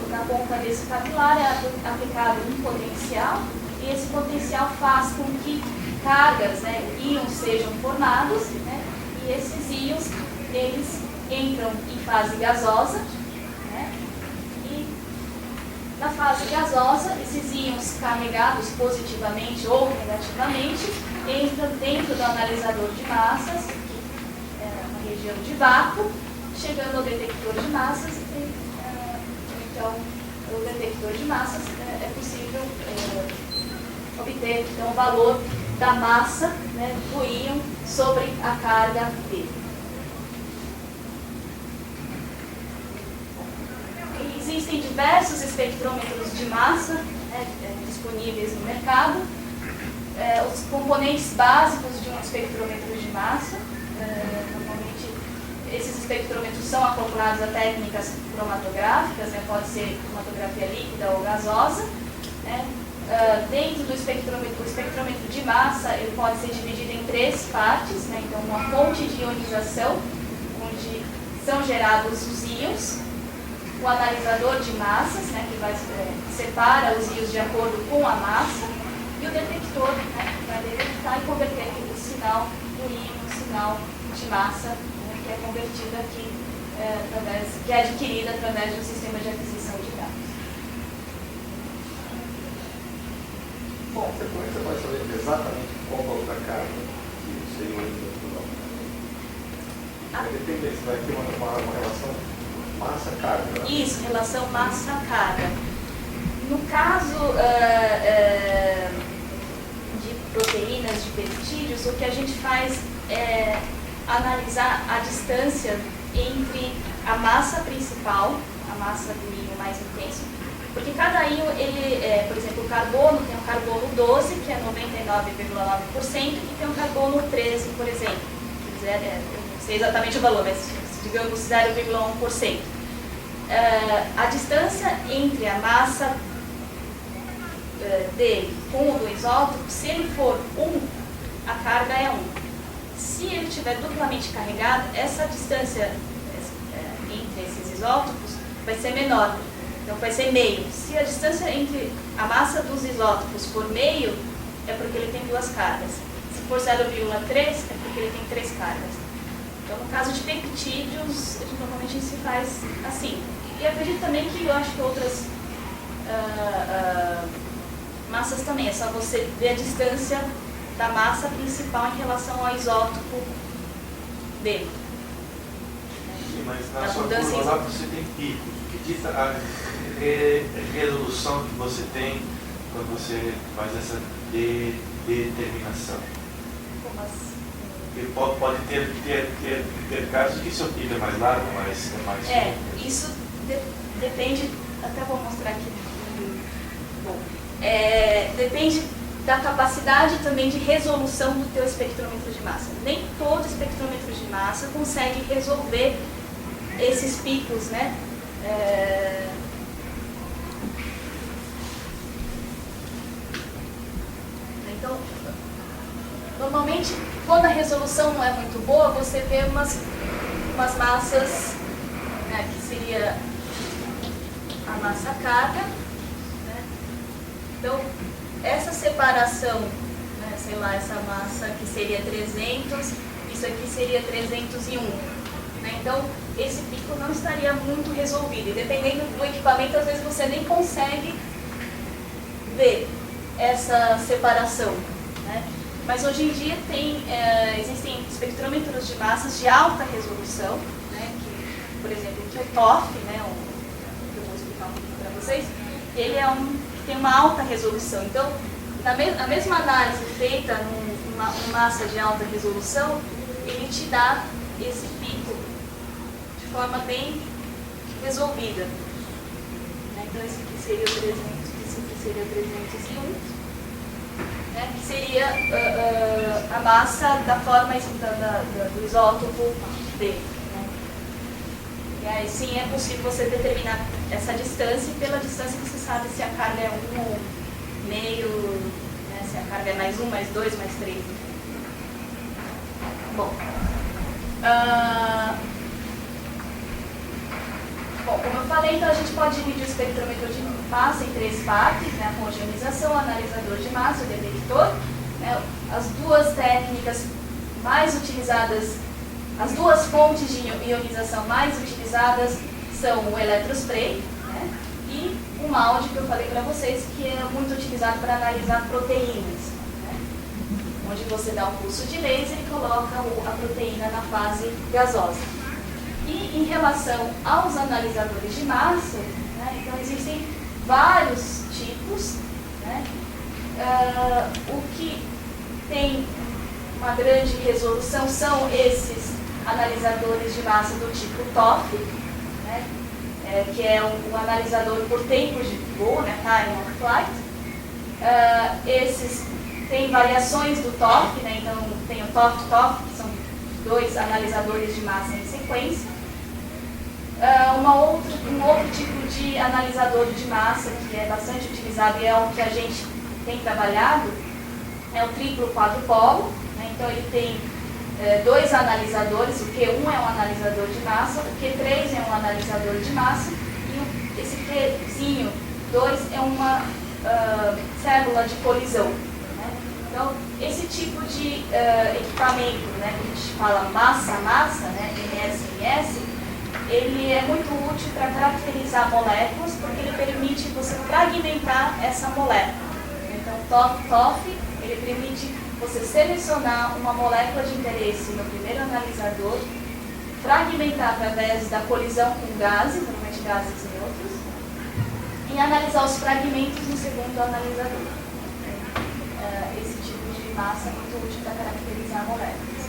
na ponta desse capilar, é aplicado um potencial, e esse potencial faz com que cargas, né, íons sejam formados, né, e esses íons eles entram em fase gasosa, né, e na fase gasosa, esses íons carregados positivamente ou negativamente entram dentro do analisador de massas, que é uma região de vácuo, chegando ao detector de massas, e então o detector de massas é possível obter então, o valor da massa, né, do íon sobre a carga dele. Existem diversos espectrômetros de massa, né, disponíveis no mercado. Os componentes básicos de um espectrômetro de massa, normalmente esses espectrômetros são acoplados a técnicas cromatográficas, né, pode ser cromatografia líquida ou gasosa. Né. Dentro do espectrômetro, o espectrômetro de massa ele pode ser dividido em 3 partes, né, então uma fonte de ionização, onde são gerados os íons, o analisador de massas, né, que separa os íons de acordo com a massa, e o detector, né, que vai detectar e converter aquele sinal do íon no sinal de massa, né, que é convertido aqui, que é adquirido através do sistema de aquisição de dados. Bom, você pode saber exatamente qual é a carga que você ioniza tudo. Depende se vai ter uma relação massa-carga. Né? Isso, relação massa-carga. No caso de proteínas, de peptídeos, o que a gente faz é analisar a distância entre a massa principal, a massa do íon mais intenso, porque cada íon, por exemplo, o carbono tem um carbono 12, que é 99,9%, e tem um carbono 13, por exemplo. Eu não sei exatamente o valor, mas digamos 0,1%. A distância entre a massa dele com o do isótopo, se ele for 1, a carga é 1. Se ele estiver duplamente carregado, essa distância entre esses isótopos vai ser menor. Então vai ser meio. Se a distância entre a massa dos isótopos for meio, é porque ele tem 2 cargas. Se for 0,3, é porque ele tem 3 cargas. Então, no caso de peptídeos, normalmente se faz assim. E acredito também que eu acho que outras massas também. É só você ver a distância da massa principal em relação ao isótopo dele. Sim, mas na sua curva lá você tem picos. O que diz a resolução que você tem quando você faz essa determinação? Como assim? Porque pode ter casos que seu pico é mais largo, mas é mais... Isso depende, até vou mostrar aqui. Bom, depende da capacidade também de resolução do teu espectrômetro de massa. Nem todo espectrômetro de massa consegue resolver esses picos, né? Então, normalmente, quando a resolução não é muito boa, você vê umas massas, né, que seria a massa carga, né? Então, essa separação, né, sei lá, essa massa aqui seria 300, isso aqui seria 301. Né? Então, esse pico não estaria muito resolvido. E dependendo do equipamento, às vezes você nem consegue ver essa separação. Né? Mas hoje em dia existem espectrômetros de massas de alta resolução, né? Que, por exemplo, aqui é o TOF, né? Que eu vou explicar um pouquinho para vocês. Ele é que tem uma alta resolução. Então, a mesma análise feita numa massa de alta resolução, ele te dá esse pico de forma bem resolvida. Então, esse aqui seria o 300, esse aqui seria o 301. Né, que seria a massa da forma do isótopo D. Né? E aí sim é possível você determinar essa distância, e pela distância você sabe se a carga é 1 ou meio, né, se a carga é mais 1, mais 2, mais 3. Bom, como eu falei, então a gente pode dividir o espectrômetro de massa em 3 partes, né? A homogeneização, o analisador de massa, o detector. Né? As duas técnicas mais utilizadas, as duas fontes de ionização mais utilizadas são o eletrospray, né? E o MALDI, que eu falei para vocês, que é muito utilizado para analisar proteínas, né? Onde você dá um pulso de laser e coloca a proteína na fase gasosa. E em relação aos analisadores de massa, né, então existem vários tipos, né? O que tem uma grande resolução são esses analisadores de massa do tipo TOF, né? Que é um analisador por tempo de voo, né? Time of Flight. Esses têm variações do TOF, né? Então tem o TOF-TOF, que são 2 analisadores de massa em sequência. Um outro tipo de analisador de massa que é bastante utilizado e é o que a gente tem trabalhado é o triplo quadrupolo, né? Então ele tem 2 analisadores, o Q1 é um analisador de massa, o Q3 é um analisador de massa e esse Qzinho 2 é uma célula de colisão. Né? Então esse tipo de equipamento, né, que a gente fala massa-massa, né, MS-MS, ele é muito útil para caracterizar moléculas, porque ele permite você fragmentar essa molécula. Então, TOF, ele permite você selecionar uma molécula de interesse no primeiro analisador, fragmentar através da colisão com gases, normalmente gases neutros, e analisar os fragmentos no segundo analisador. Esse tipo de massa é muito útil para caracterizar moléculas.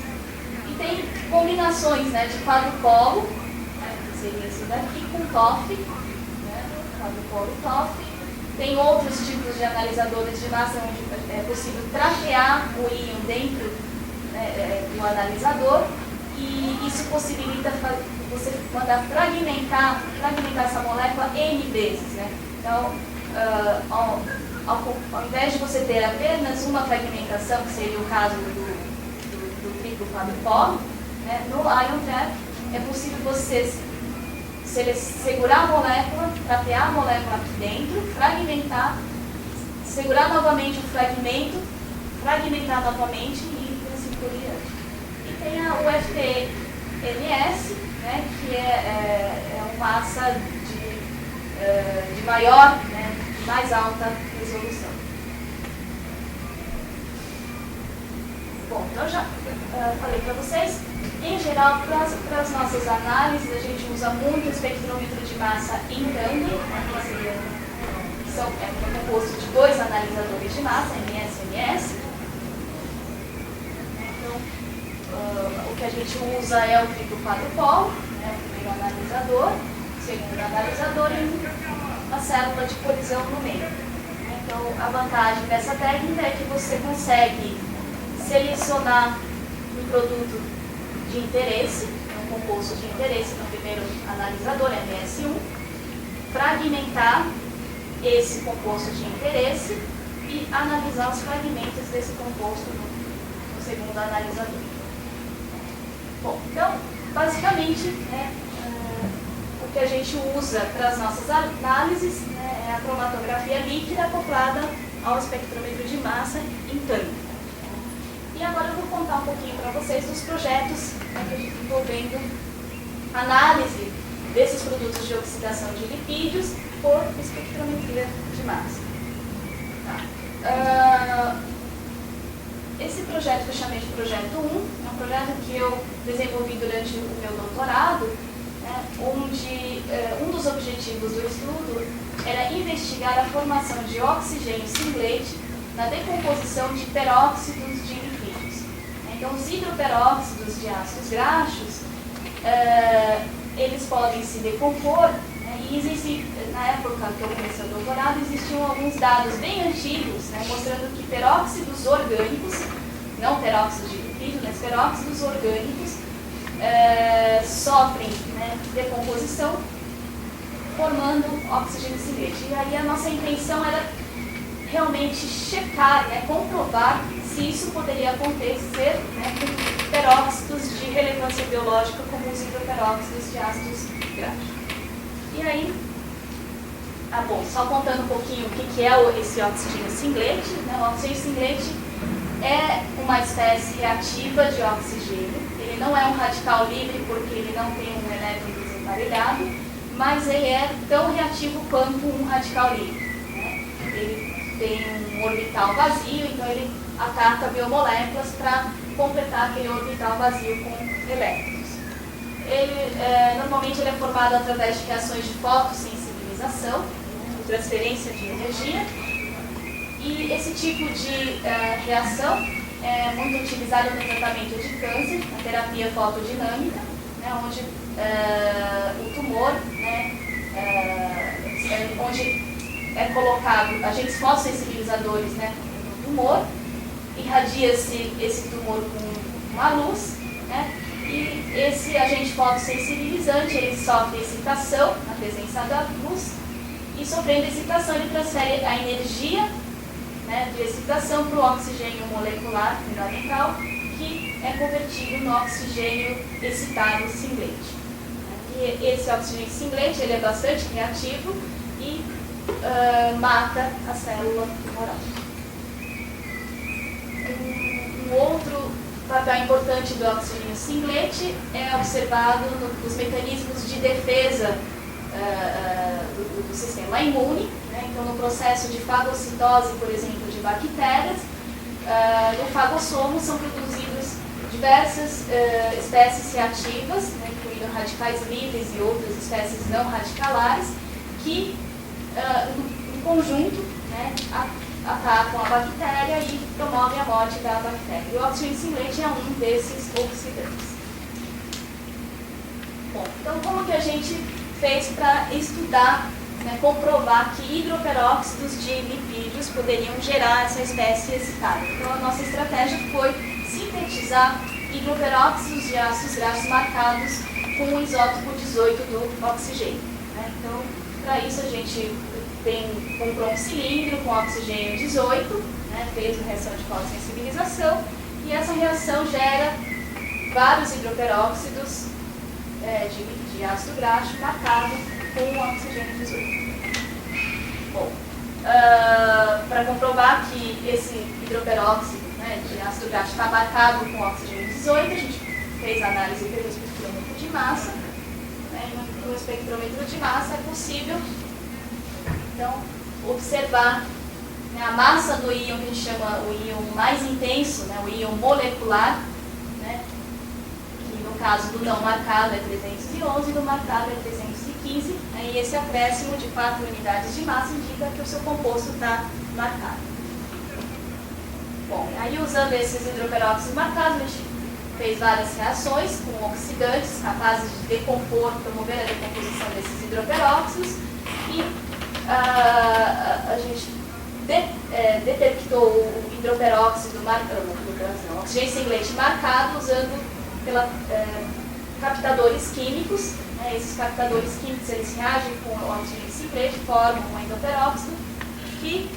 E tem combinações, né, de quadrupolo, seria esse daqui, com TOF, né? Quadrupolo TOF. Tem outros tipos de analisadores de massa onde é possível traquear o íon dentro, né, do analisador, e isso possibilita você mandar fragmentar essa molécula N vezes. Né? Então, ao invés de você ter apenas uma fragmentação, que seria o caso do triplo quadrupolo, né, no Ion Trap é possível você segurar a molécula, trapear a molécula aqui dentro, fragmentar, segurar novamente o fragmento, fragmentar novamente e assim por diante. E tem o FTMS, né, que é uma massa de maior, né, mais alta resolução. Bom, então eu já falei para vocês. Em geral, para as nossas análises, a gente usa muito o espectrômetro de massa em tandem, né, que é composto de 2 analisadores de massa, MS e MS. Então, o que a gente usa é o triplo quadrupolo, né, o primeiro analisador, o segundo analisador e uma célula de colisão no meio. Né. Então, a vantagem dessa técnica é que você consegue selecionar um produto de interesse, um composto de interesse no primeiro analisador, MS1, fragmentar esse composto de interesse e analisar os fragmentos desse composto no segundo analisador. Bom, então, basicamente, o que a gente usa para as nossas análises, né, é a cromatografia líquida acoplada ao espectrômetro de massa em tanque. E agora eu vou contar um pouquinho para vocês dos projetos, né, envolvendo análise desses produtos de oxidação de lipídios por espectrometria de massa. Tá. Esse projeto que eu chamei de projeto 1, é um projeto que eu desenvolvi durante o meu doutorado, né, onde um dos objetivos do estudo era investigar a formação de oxigênio singlete na decomposição de peróxidos de lipídios. Então, os hidroperóxidos de ácidos graxos, eles podem se decompor, né, e existe, na época que eu comecei o doutorado, existiam alguns dados bem antigos, né, mostrando que peróxidos orgânicos, não peróxidos de lipídio, mas peróxidos orgânicos, sofrem, né, decomposição, formando oxigênio singlete. E aí a nossa intenção era realmente checar, né, comprovar se isso poderia acontecer, né, com peróxidos de relevância biológica, como os hidroperóxidos de ácidos graxos. E aí, bom, só contando um pouquinho o que é esse oxigênio singlete, né, o oxigênio singlete é uma espécie reativa de oxigênio. Ele não é um radical livre porque ele não tem um elétron desemparelhado, mas ele é tão reativo quanto um radical livre, né? Ele tem um orbital vazio, então ele ataca biomoléculas para completar aquele orbital vazio com elétrons. Normalmente ele é formado através de reações de fotossensibilização, transferência de energia, e esse tipo de reação é muito utilizado no tratamento de câncer, na terapia fotodinâmica, né, onde o tumor, né, onde é colocado agentes fotossensibilizadores, né, no tumor, irradia-se esse tumor com uma luz, né, e esse agente fotossensibilizante ele sofre excitação na presença da luz, e sofrendo excitação ele transfere a energia, né, de excitação para o oxigênio molecular fundamental, que é convertido no oxigênio excitado singlete. E esse oxigênio singlete ele é bastante reativo e mata a célula tumoral. Um outro papel importante do oxigênio singlete é observado nos mecanismos de defesa do sistema imune, né? Então, no processo de fagocitose, por exemplo, de bactérias, no fagossomo são produzidos diversas espécies reativas, né, incluindo radicais livres e outras espécies não radicalares, que, em conjunto, né, atacam a bactéria e promovem a morte da bactéria. E o oxigênio singlete é um desses oxidantes. Bom, então como que a gente fez para estudar, né, comprovar que hidroperóxidos de lipídios poderiam gerar essa espécie excitada? Então a nossa estratégia foi sintetizar hidroperóxidos de ácidos graxos marcados com o isótopo 18 do oxigênio, né? Então, para isso a gente comprou um cilindro com oxigênio 18, né, fez uma reação de fotossensibilização, e essa reação gera vários hidroperóxidos de ácido graxo marcado com o oxigênio 18. Bom, para comprovar que esse hidroperóxido, né, de ácido graxo está marcado com o oxigênio 18, a gente fez a análise pelo espectrômetro de massa. Né, no espectrômetro de massa é possível, então, observar, né, a massa do íon, que a gente chama o íon mais intenso, né, o íon molecular, né, que no caso do não marcado é 311 e do marcado é 315, né, e esse acréscimo de 4 unidades de massa indica que o seu composto está marcado. Bom, aí usando esses hidroperóxidos marcados, a gente fez várias reações com oxidantes capazes de decompor, promover a decomposição desses hidroperóxidos, e a gente detectou o hidroperóxido, o oxigênio singlete marcado usando captadores químicos. Esses captadores químicos eles reagem com o oxigênio singlete, formam um endoperóxido que,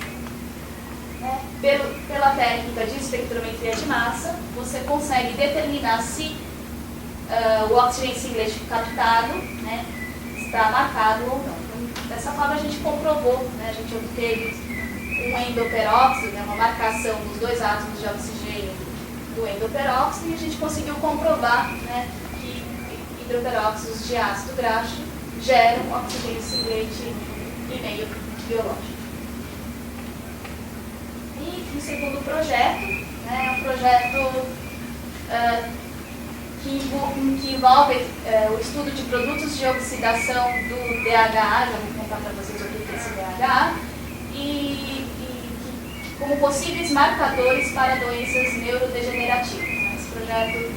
pela técnica de espectrometria de massa, você consegue determinar se o oxigênio singlete captado está marcado ou não. Então, dessa forma a gente comprovou, a gente obteve um endoperóxido, uma marcação dos 2 átomos de oxigênio do endoperóxido, e a gente conseguiu comprovar que hidroperóxidos de ácido graxo geram oxigênio singlete em meio biológico. E o segundo projeto é um projeto que envolve o estudo de produtos de oxidação do DHA, já vou contar para vocês o que é esse DHA, e como possíveis marcadores para doenças neurodegenerativas. Esse projeto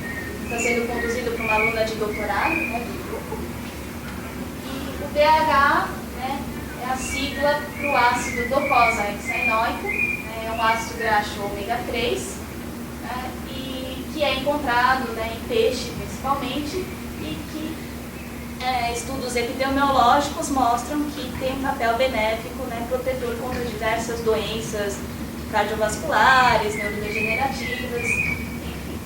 está sendo conduzido por uma aluna de doutorado do grupo. E o DHA é a sigla para o ácido docosahexaenoico, é um ácido graxo ômega 3, que é encontrado em peixe principalmente, e que estudos epidemiológicos mostram que tem um papel benéfico, protetor contra diversas doenças cardiovasculares, neurodegenerativas, enfim.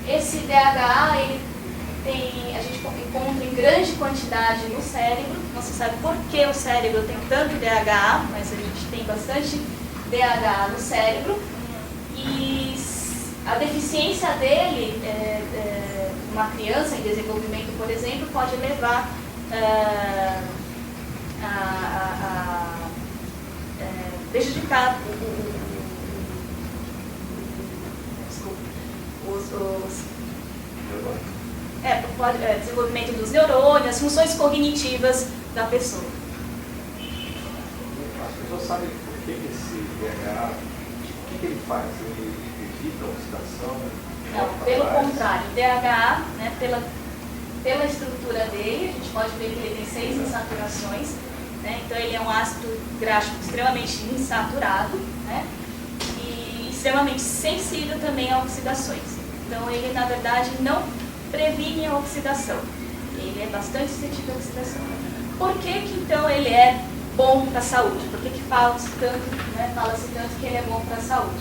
Esse DHA a gente encontra em grande quantidade no cérebro. Não se sabe por que o cérebro tem tanto DHA, mas a gente tem bastante DHA no cérebro, e a deficiência dele, uma criança em desenvolvimento, por exemplo, pode levar a prejudicar desenvolvimento dos neurônios, as funções cognitivas da pessoa. As pessoas sabem por que esse DHA, o que ele faz? Ele evita a oxidação? Não, pelo contrário, o DHA, pela estrutura dele, a gente pode ver que ele tem 6 insaturações, então ele é um ácido graxo extremamente insaturado, e extremamente sensível também a oxidações. Então ele, na verdade, não previne a oxidação, ele é bastante sensível à oxidação. Por que então ele é bom para a saúde? Por que fala-se tanto que ele é bom para a saúde?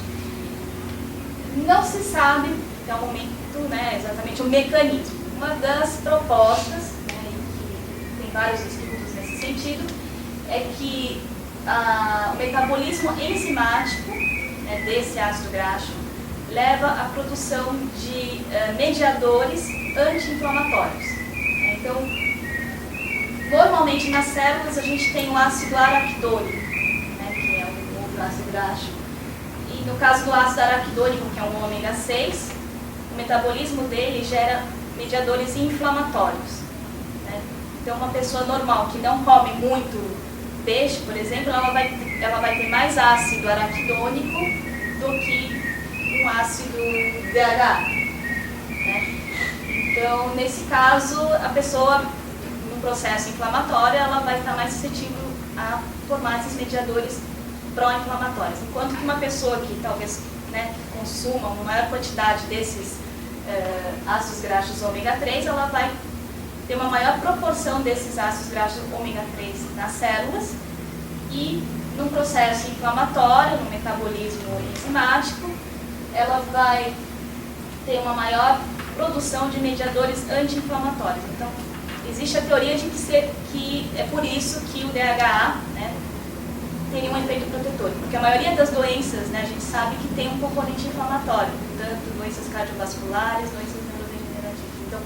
Não se sabe até o momento exatamente o mecanismo. Uma das propostas, e tem vários estudos nesse sentido, é que o metabolismo enzimático desse ácido graxo leva à produção de mediadores anti-inflamatórios. Então, normalmente nas células a gente tem o ácido araquidônico, que é um outro ácido graxo. E no caso do ácido araquidônico, que é um ômega 6, o metabolismo dele gera mediadores inflamatórios. Então, uma pessoa normal que não come muito peixe, por exemplo, ela vai ter mais ácido araquidônico do que um ácido DHA. Então, nesse caso, a pessoa, no processo inflamatório, ela vai estar mais suscetível a formar esses mediadores pró-inflamatórios. Enquanto que uma pessoa que talvez consuma uma maior quantidade desses ácidos graxos ômega 3, ela vai ter uma maior proporção desses ácidos graxos ômega 3 nas células, e num processo inflamatório, no metabolismo enzimático, ela vai ter uma maior produção de mediadores anti-inflamatórios. Então, existe a teoria de que é por isso que o DHA tem um efeito protetor, porque a maioria das doenças, a gente sabe que tem um componente inflamatório, tanto doenças cardiovasculares, doenças neurodegenerativas. Então,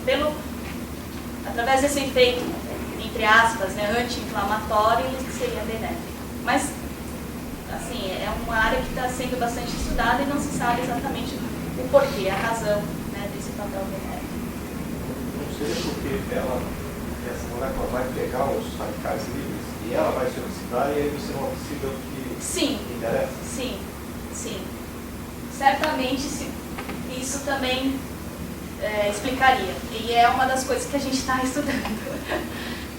através desse efeito, entre aspas, anti-inflamatório, ele seria benéfico. Mas, assim, é uma área que está sendo bastante estudada e não se sabe exatamente o porquê, a razão desse papel benéfico. Não seria porque essa molécula vai pegar os radicais livres e ela vai se oxidar, e aí você não oxida o que interessa? Sim. Certamente isso também explicaria. E é uma das coisas que a gente está estudando.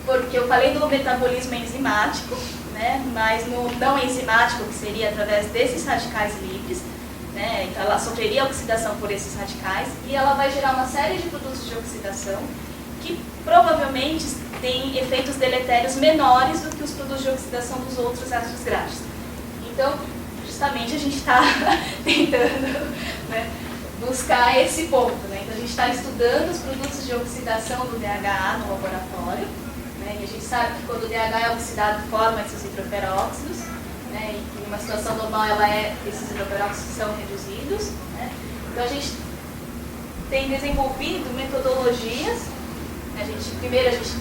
Porque eu falei do metabolismo enzimático, né? Mas no não enzimático, que seria através desses radicais livres, né? Então ela sofreria oxidação por esses radicais e ela vai gerar uma série de produtos de oxidação que provavelmente têm efeitos deletérios menores do que os produtos de oxidação dos outros ácidos graxos. Então, justamente a gente está tentando, né, buscar esse ponto, né? Então a gente está estudando os produtos de oxidação do DHA no laboratório, né? E a gente sabe que quando o DHA é oxidado forma esses hidroperóxidos, né? E em uma situação normal esses hidroperóxidos são reduzidos, né? Então a gente tem desenvolvido metodologias, né? Primeiro a gente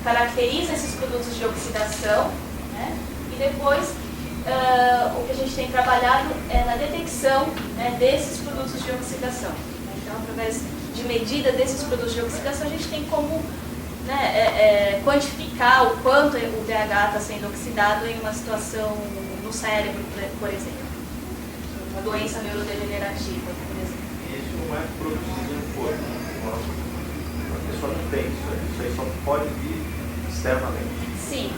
caracteriza esses produtos de oxidação, né? E depois o que a gente tem trabalhado é na detecção, né, desses produtos de oxidação. Então, através de medida desses produtos de oxidação, a gente tem como, né, quantificar o quanto o DHA está sendo oxidado em uma situação no cérebro, por exemplo. Uma doença neurodegenerativa, por exemplo. E isso não é produzido no corpo. A pessoa não tem isso aí só pode vir externamente. Sim.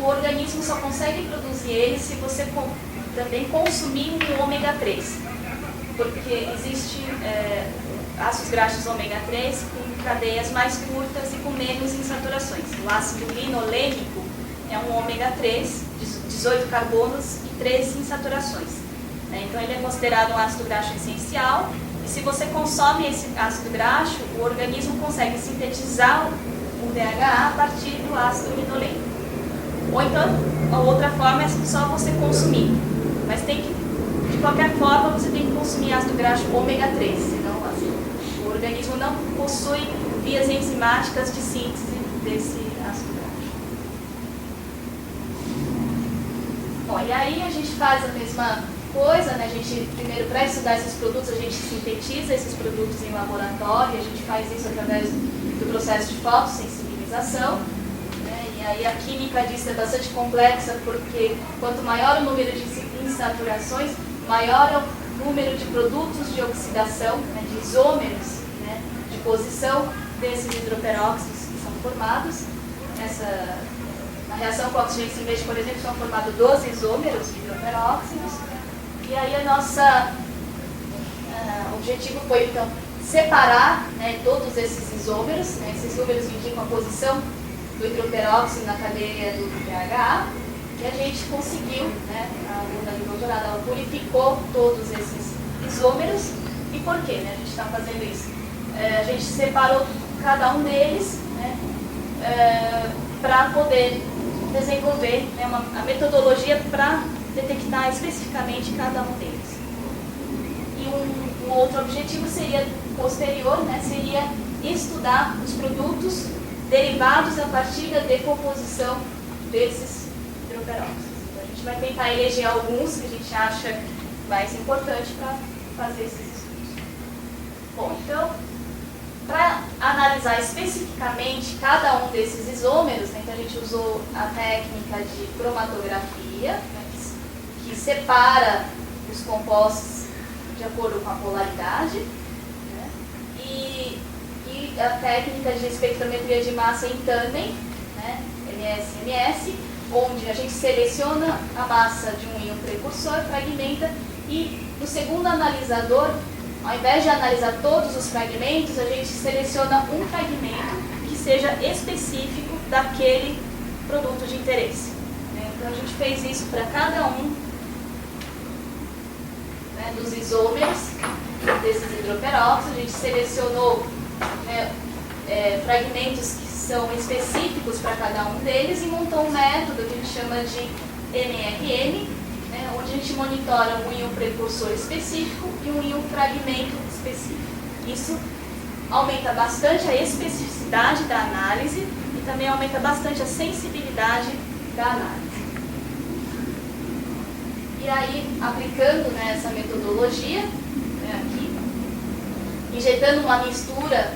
O organismo só consegue produzir ele se você também consumir um ômega 3. Porque existe ácidos graxos ômega 3 com cadeias mais curtas e com menos insaturações. O ácido linolênico é um ômega 3, 18 carbonos e 13 insaturações. Então ele é considerado um ácido graxo essencial. E se você consome esse ácido graxo, o organismo consegue sintetizar o DHA a partir do ácido linolênico. Ou então, a outra forma é só você consumir. Mas de qualquer forma, você tem que consumir ácido graxo ômega 3, senão o organismo não possui vias enzimáticas de síntese desse ácido graxo. Bom, e aí a gente faz a mesma coisa, né? A gente, primeiro, para estudar esses produtos, a gente sintetiza esses produtos em laboratório, a gente faz isso através do processo de fotossensibilização, né? E aí a química disso é bastante complexa, porque quanto maior o número de insaturações, maior é o número de produtos de oxidação, né, de isômeros, né, de posição desses hidroperóxidos que são formados. Na reação com oxigênio e cerveja, por exemplo, são formados 12 isômeros de hidroperóxidos. E aí o objetivo foi, então, separar, né, todos esses isômeros, né, esses números indicam a posição do hidroperóxido na cadeia do DHA, e a gente conseguiu, né, a aluna do doutorado, ela purificou todos esses isômeros. E por quê, né, a gente está fazendo isso? A gente separou cada um deles, né, para poder desenvolver, né, a metodologia para detectar especificamente cada um deles. E um outro objetivo seria posterior, né, seria estudar os produtos derivados a partir da decomposição desses hidroperóxidos. Então a gente vai tentar eleger alguns que a gente acha mais importante para fazer esses estudos. Bom, então, para analisar especificamente cada um desses isômeros, né, então a gente usou a técnica de cromatografia, né, que separa os compostos de acordo com a polaridade, né, e a técnica de espectrometria de massa em tandem, né, MS-MS, onde a gente seleciona a massa de um íon precursor, fragmenta, e no segundo analisador, ao invés de analisar todos os fragmentos, a gente seleciona um fragmento que seja específico daquele produto de interesse. Então a gente fez isso para cada um, né, dos isômeros desses hidroperóxidos. A gente selecionou, né, fragmentos que são específicos para cada um deles e montou um método que a gente chama de MRM, né, onde a gente monitora um íon precursor específico e um íon fragmento específico. Isso aumenta bastante a especificidade da análise e também aumenta bastante a sensibilidade da análise. E aí, aplicando, né, essa metodologia, né, aqui, injetando uma mistura,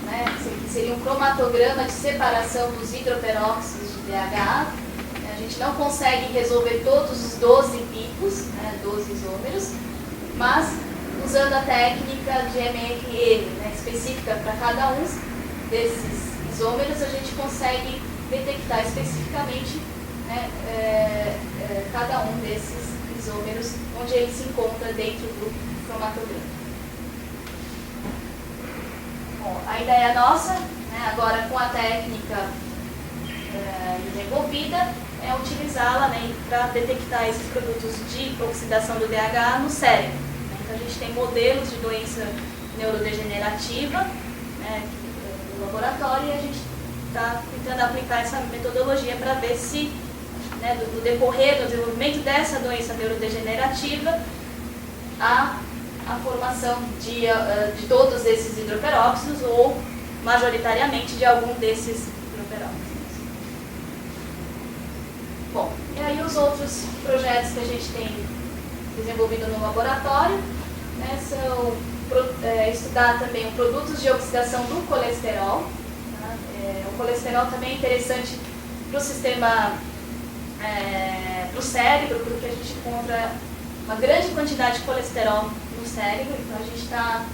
né, que seria um cromatograma de separação dos hidroperóxidos de DHA, a gente não consegue resolver todos os 12 picos, né, 12 isômeros, mas usando a técnica de MRM, né, específica para cada um desses isômeros, a gente consegue detectar especificamente, né, cada um desses isômeros, onde ele se encontra dentro do cromatograma. Bom, a ideia nossa, né, agora com a técnica desenvolvida, é utilizá-la, né, para detectar esses produtos de oxidação do DH no cérebro. Então a gente tem modelos de doença neurodegenerativa, né, no laboratório, e a gente está tentando aplicar essa metodologia para ver se, né, do decorrer do desenvolvimento dessa doença neurodegenerativa, a formação de todos esses hidroperóxidos ou majoritariamente de algum desses hidroperóxidos. Bom, e aí os outros projetos que a gente tem desenvolvido no laboratório, né, são estudar também os produtos de oxidação do colesterol. Tá? O colesterol também é interessante para o sistema, para o cérebro, porque a gente encontra uma grande quantidade de colesterol no cérebro, então a gente está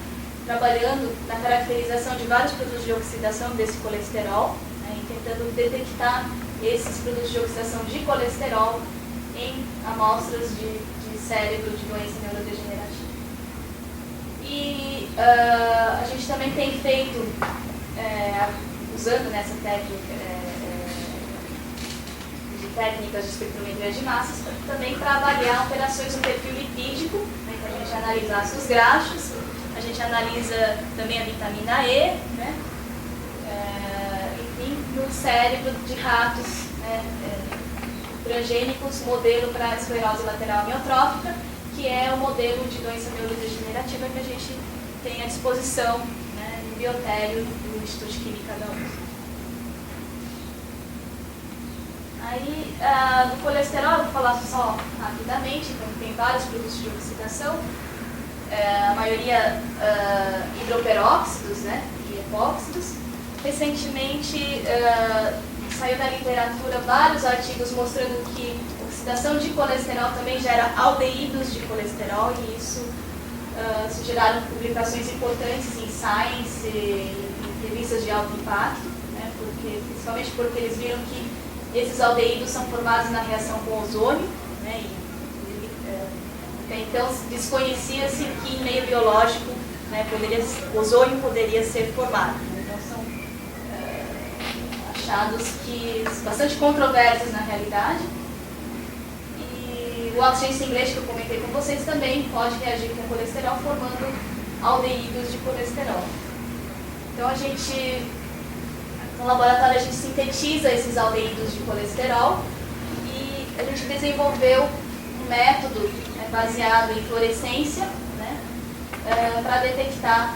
trabalhando na caracterização de vários produtos de oxidação desse colesterol, né, e tentando detectar esses produtos de oxidação de colesterol em amostras de cérebro de doença neurodegenerativa. E a gente também tem feito, usando nessa técnica, técnicas de espectrometria de massas, também para avaliar operações no perfil lipídico, né, para a gente analisar os graxos, a gente analisa também a vitamina E, né, enfim, no cérebro de ratos, né, transgênicos, modelo para esclerose lateral amiotrófica, que é o modelo de doença neurodegenerativa que a gente tem à disposição, né, no biotério do Instituto de Química da USP. Aí, do colesterol, eu vou falar só rapidamente, então tem vários produtos de oxidação, a maioria hidroperóxidos, né, e epóxidos. Recentemente saiu na literatura vários artigos mostrando que oxidação de colesterol também gera aldeídos de colesterol, e isso geraram publicações importantes em Science e em revistas de alto impacto, né, principalmente porque eles viram que esses aldeídos são formados na reação com ozônio, né, então desconhecia-se que em meio biológico, né, ozônio poderia ser formado. Então são achados bastante controversos na realidade. E o oxigênio singlete que eu comentei com vocês também pode reagir com colesterol, formando aldeídos de colesterol. Então a gente, no laboratório, a gente sintetiza esses aldeídos de colesterol e a gente desenvolveu um método, né, baseado em fluorescência, né, para detectar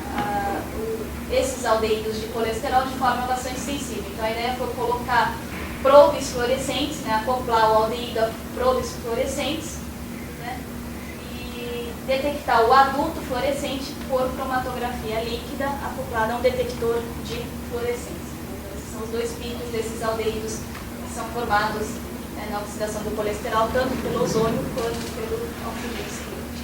esses aldeídos de colesterol de forma bastante sensível. Então a ideia foi colocar probes fluorescentes, né, acoplar o aldeído a probes fluorescentes, né, e detectar o adulto fluorescente por cromatografia líquida acoplada a um detector de fluorescência. São os dois picos desses aldeídos que são formados, né, na oxidação do colesterol, tanto pelo ozônio quanto pelo oxigênio singlete.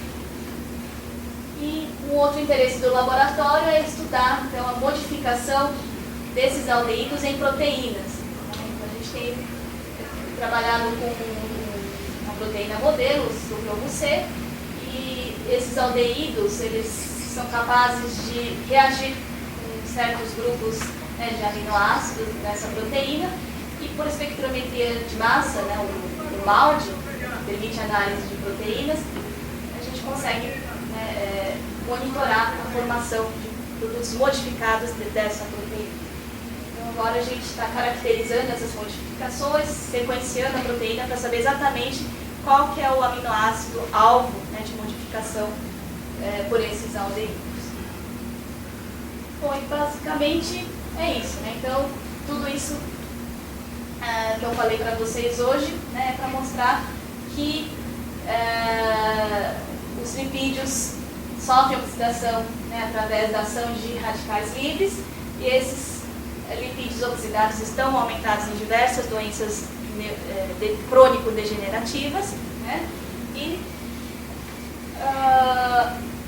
E um outro interesse do laboratório é estudar, então, a modificação desses aldeídos em proteínas. Então, a gente tem trabalhado com uma proteína modelo, do globo C, e esses aldeídos, eles são capazes de reagir com certos grupos, né, de aminoácidos nessa proteína, e por espectrometria de massa, né, o MALDI, que permite análise de proteínas, a gente consegue, né, monitorar a formação de produtos modificados dessa proteína. Então agora a gente está caracterizando essas modificações, sequenciando a proteína para saber exatamente qual que é o aminoácido alvo, né, de modificação por esses aldeídos. Bom, e basicamente é isso, né? Então, tudo isso que eu falei para vocês hoje, né, é para mostrar que os lipídios sofrem oxidação, né, através da ação de radicais livres, e esses lipídios oxidados estão aumentados em diversas doenças crônico-degenerativas, né, e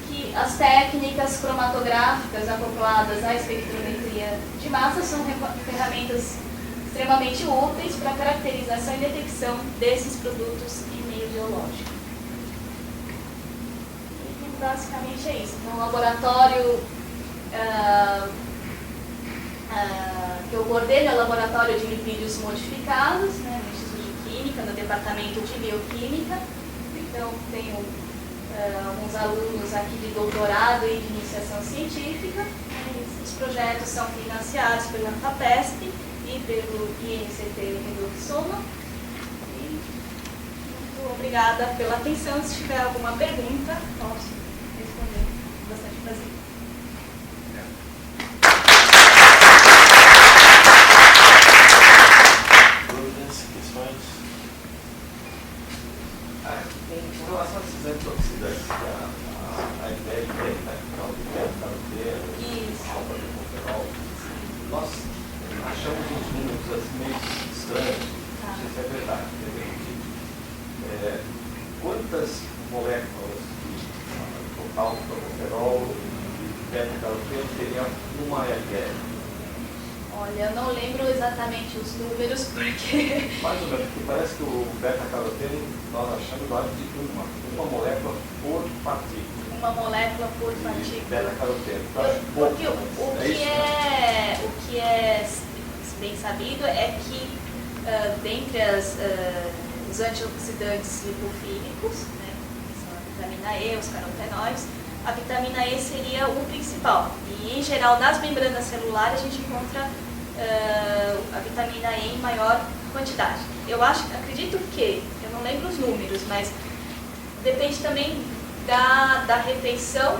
que as técnicas cromatográficas acopladas à espectrometria de massa são ferramentas extremamente úteis para a caracterização e detecção desses produtos em meio biológico. E basicamente é isso. Então, o laboratório que eu coordeno é o laboratório de lipídios modificados, né, no Instituto de Química, no departamento de Bioquímica. Então, tenho alguns alunos aqui de doutorado e de iniciação científica. Os projetos são financiados pela FAPESP e pelo INCT Reduxoma. E muito obrigada pela atenção. Se tiver alguma pergunta, posso responder com bastante prazer. Dúvidas, questões? Com relação a esses antioxidantes, a ideia de beta-caroteno, alfa-lipoferol, nós achamos uns números assim, meio estranhos, não sei se é verdade, quantas moléculas de alfa-lipoferol e beta-caroteno teriam uma LDL? Olha, eu não lembro exatamente os números, porque... Mais ou menos, porque parece que o beta-caroteno nós achamos lá de uma molécula por partícula. Uma molécula por partícula. Beta-caroteno. Porque o que é bem sabido é que dentre os antioxidantes lipofílicos, né, que são a vitamina E, os carotenoides, a vitamina E seria o principal. E, em geral, nas membranas celulares, a gente encontra a vitamina E em maior quantidade. Acredito que, eu não lembro os números, mas depende também da refeição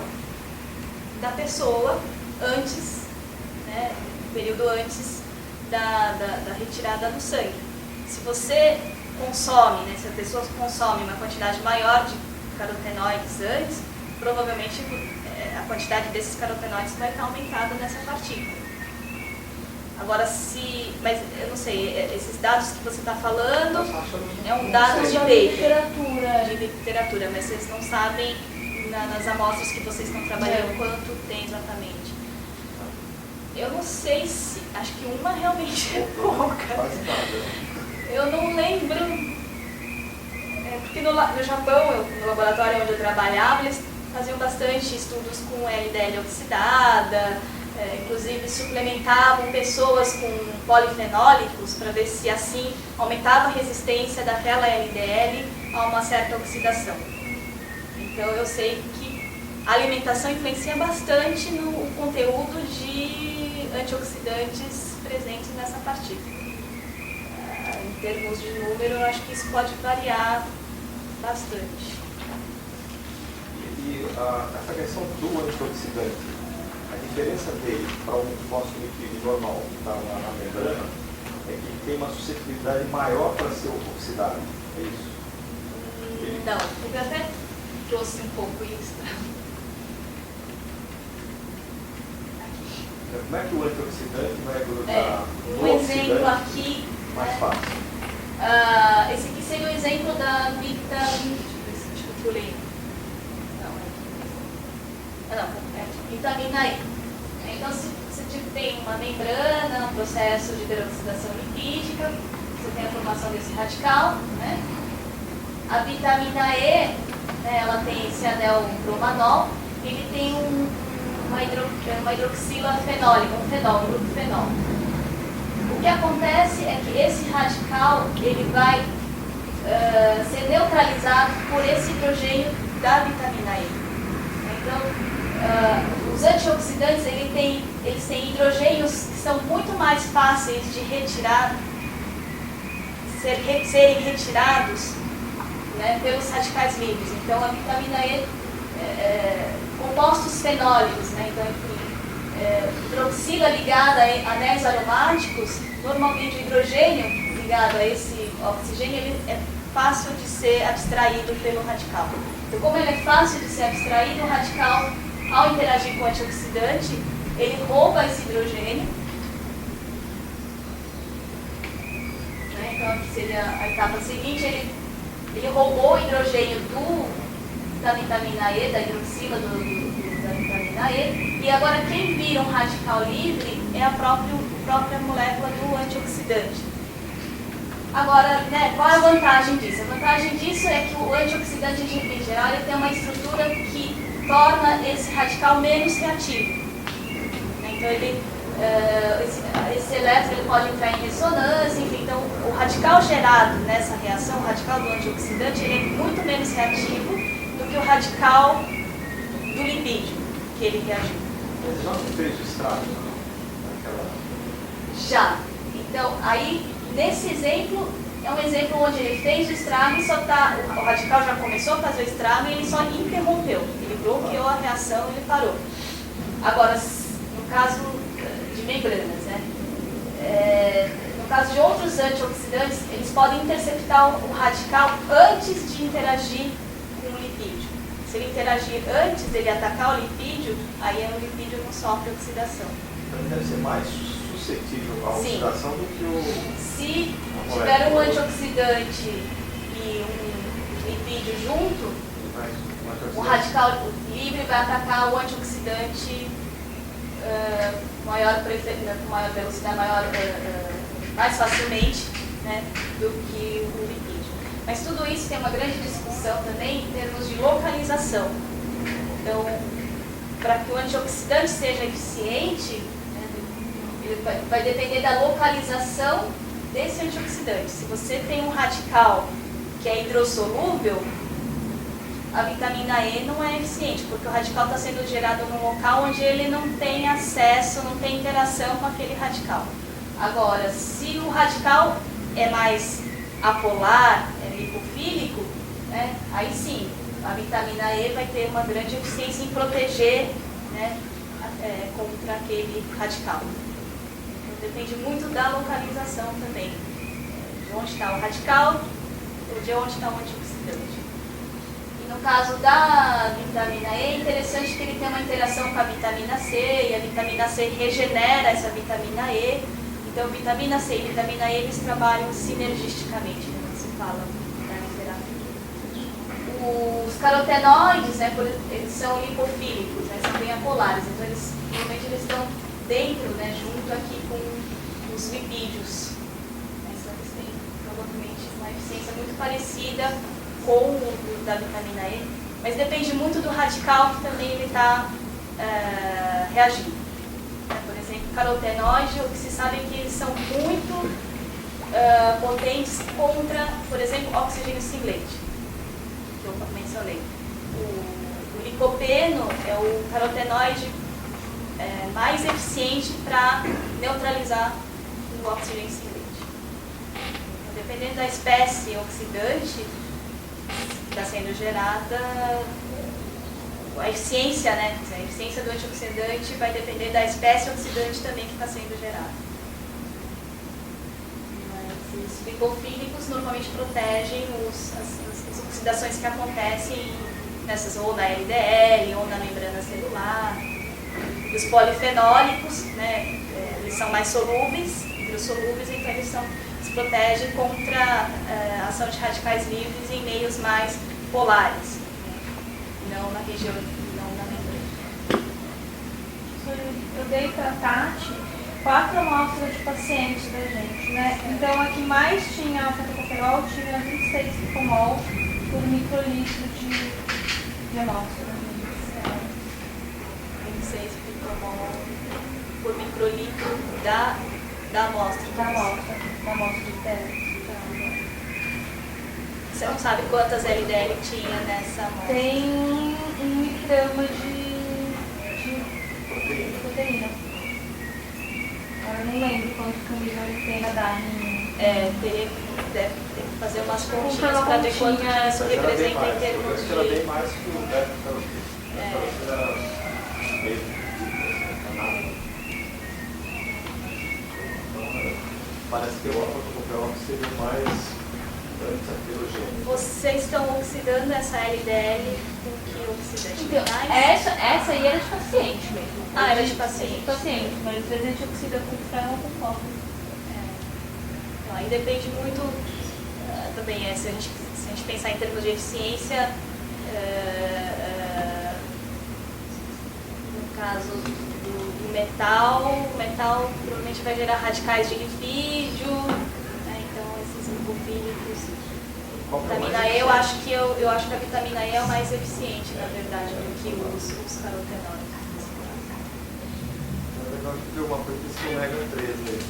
da pessoa antes, né, período antes da retirada do sangue. Se você consome, né, se a pessoa consome uma quantidade maior de carotenoides antes, provavelmente a quantidade desses carotenoides vai estar aumentada nessa partícula. Agora, mas eu não sei, esses dados que você está falando é um dado de literatura, mas vocês não sabem nas amostras que vocês estão trabalhando quanto tem exatamente. Eu não sei se, acho que uma realmente é pouca. Eu não lembro, porque no Japão, no laboratório onde eu trabalhava, eles faziam bastante estudos com LDL oxidada, inclusive suplementavam pessoas com polifenólicos para ver se assim aumentava a resistência daquela LDL a uma certa oxidação. Então eu sei que a alimentação influencia bastante no conteúdo de antioxidantes presentes nessa partícula. Em termos de número, eu acho que isso pode variar bastante. E essa questão do antioxidante, a diferença dele para o nosso líquido normal que está na membrana é que ele tem uma suscetibilidade maior para ser oxidado, é isso? Não, eu até trouxe um pouco isso. Como é que o antioxidante vai grudar no um exemplo oxidante aqui, mais fácil? Esse aqui seria o exemplo da vitamina... Deixa eu ver se eu vitamina E. Então, se você tem uma membrana, um processo de peroxidação lipídica, você tem a formação desse radical, né? A vitamina E, né, ela tem esse anel bromanol, ele tem uma hidroxila fenólica, um fenol, um grupo fenol. O que acontece é que esse radical ele vai ser neutralizado por esse hidrogênio da vitamina E. Então, os antioxidantes eles têm hidrogênios que são muito mais fáceis de serem retirados, né, pelos radicais livres. Então, a vitamina E, compostos fenólicos, né, então, hidroxila ligada a anéis aromáticos, normalmente o hidrogênio ligado a esse oxigênio ele é fácil de ser abstraído pelo radical. Então, como ele é fácil de ser abstraído, o radical, ao interagir com o antioxidante, ele rouba esse hidrogênio. Né? Então, aqui seria a etapa seguinte, ele roubou o hidrogênio da vitamina E, da hidroxila, do vitamina E, e agora quem vira um radical livre é a própria molécula do antioxidante. Agora, né, qual é a vantagem disso? A vantagem disso é que o antioxidante em geral ele tem uma estrutura que torna esse radical menos reativo. Então esse elétron ele pode entrar em ressonância, enfim, então o radical gerado nessa reação, o radical do antioxidante, ele é muito menos reativo do que o radical do lipídio que ele reagiu. Mas já não fez o estrago naquela... Já. Então, aí, nesse exemplo, é um exemplo onde ele fez o estrago e o radical já começou a fazer o estrago e ele só interrompeu. Ele bloqueou a reação e ele parou. Agora, no caso de membranas, né? No caso de outros antioxidantes, eles podem interceptar o radical antes de interagir com o lipídio. Se ele interagir antes dele atacar o lipídio, aí o lipídio não sofre oxidação. Então ele deve ser mais suscetível à oxidação do que o... Se tiver um antioxidante e um lipídio junto, o radical livre vai atacar o antioxidante com maior velocidade, mais facilmente, né, do que o lipídio. Mas tudo isso tem uma grande discussão também em termos de localização. Então, para que o antioxidante seja eficiente, né, ele vai depender da localização desse antioxidante. Se você tem um radical que é hidrossolúvel, a vitamina E não é eficiente, porque o radical está sendo gerado num local onde ele não tem acesso, não tem interação com aquele radical. Agora, se o radical é mais apolar, é lipofílico, né, aí sim, a vitamina E vai ter uma grande eficiência em proteger, né, contra aquele radical. Então, depende muito da localização também, de onde está o radical ou de onde está o antioxidante. E no caso da vitamina E, é interessante que ele tem uma interação com a vitamina C, e a vitamina C regenera essa vitamina E. Então, vitamina C e vitamina E, eles trabalham sinergisticamente, né, quando se fala da terapia. Os carotenoides, né, eles são lipofílicos, né, são bem apolares, então normalmente eles estão dentro, né, junto aqui com os lipídios. Então, eles têm provavelmente uma eficiência muito parecida com o da vitamina E, mas depende muito do radical que também ele está reagindo. Por exemplo, carotenoide, o que se sabe é que eles são muito potentes contra, por exemplo, oxigênio singlete, que eu mencionei. O licopeno é o carotenoide mais eficiente para neutralizar o oxigênio singlete. Então, dependendo da espécie oxidante que está sendo gerada, a eficiência, né? A eficiência do antioxidante vai depender da espécie oxidante também que está sendo gerada. Mas os lipofílicos normalmente protegem as oxidações que acontecem ou na LDL ou na membrana celular. Os polifenólicos, né? Eles são mais solúveis, hidrossolúveis, então eles se protegem contra a ação de radicais livres em meios mais polares. Não na região, não na membrana. Eu dei para a Tati 4 amostras de pacientes da gente, né? Então a que mais tinha alfa-tocoferol tinha 26 picomol por microlitro de amostra. 26 picomol por microlitro da amostra. Da amostra de terra. Você não sabe quantas LDL tinha nessa amostra? Tem 1 miligrama de proteína. Eu não lembro quanto que tem na DARN. Deve ter que fazer umas continhas para ver quanto que isso representa em termos de... Ela tem mais que o beta-caroteno. Parece que o alfa-tocoferol seria mais... Vocês estão oxidando essa LDL com que oxidante? Então, essa aí era de paciente mesmo. Era de paciente. Mas às vezes a gente oxida com ferro ou com cobre. Então, aí depende muito também, se a gente pensar em termos de eficiência, no caso do metal, o metal provavelmente vai gerar radicais de lipídio, né? Então esses lipofílicos. Vitamina E, eu acho que a vitamina E é o mais eficiente, na verdade, do que os carotenoides. Na verdade, tem uma coisa que é ômega 3 aí.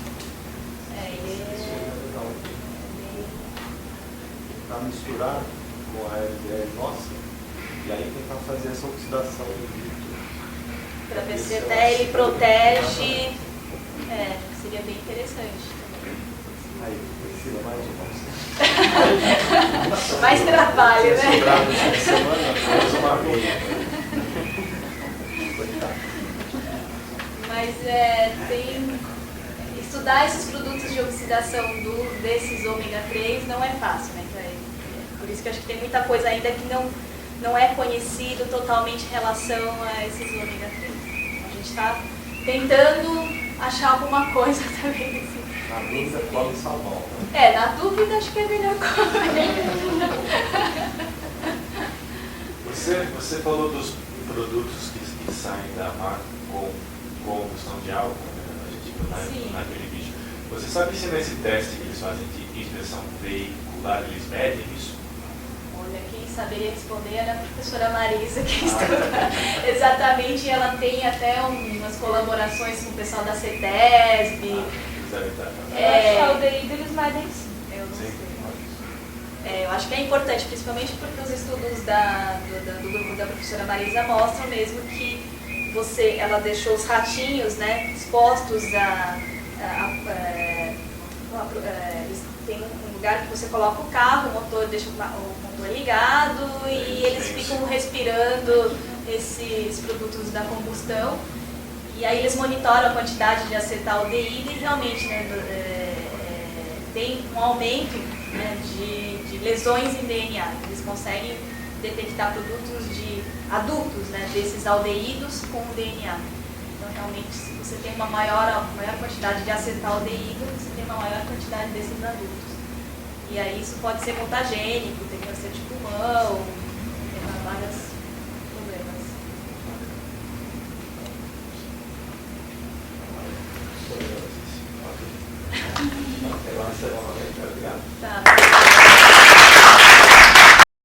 Está misturado com a LDL nossa, e aí tentar fazer essa oxidação in vitro. Para ver se até ele protege, seria bem interessante. Aí, precisa mais de nós. Mais trabalho, né? Mas tem estudar esses produtos de oxidação desses ômega 3 não é fácil, né? Por isso que eu acho que tem muita coisa ainda que não é conhecido totalmente em relação a esses ômega 3. A gente está tentando achar alguma coisa também. Assim. Na dúvida, come salmão. Na dúvida, acho que é melhor comer. Você falou dos produtos que saem da marca com combustão de álcool, né? Naquele vídeo. Você sabe se nesse teste que eles fazem de inspeção veicular, eles medem isso? Olha, quem saberia responder era a professora Marisa, que estuda exatamente, ela tem até umas colaborações com o pessoal da CETESB. Eu acho que a aldeído eles medem sim. Eu não sei. Eu acho que é importante, principalmente porque os estudos do grupo da professora Marisa mostram mesmo que ela deixou os ratinhos, né, expostos eles têm um lugar que você coloca o carro, o motor deixa o motor ligado e eles ficam respirando esses produtos da combustão. E aí eles monitoram a quantidade de acetaldeído e realmente, né, tem um aumento, né, de lesões em DNA. Eles conseguem detectar produtos de adultos, né, desses aldeídos com o DNA. Então realmente, se você tem uma maior quantidade de acetaldeído, você tem uma maior quantidade desses adultos. E aí isso pode ser mutagênico, tem câncer de pulmão, tem vários problemas. Obrigado. Tá.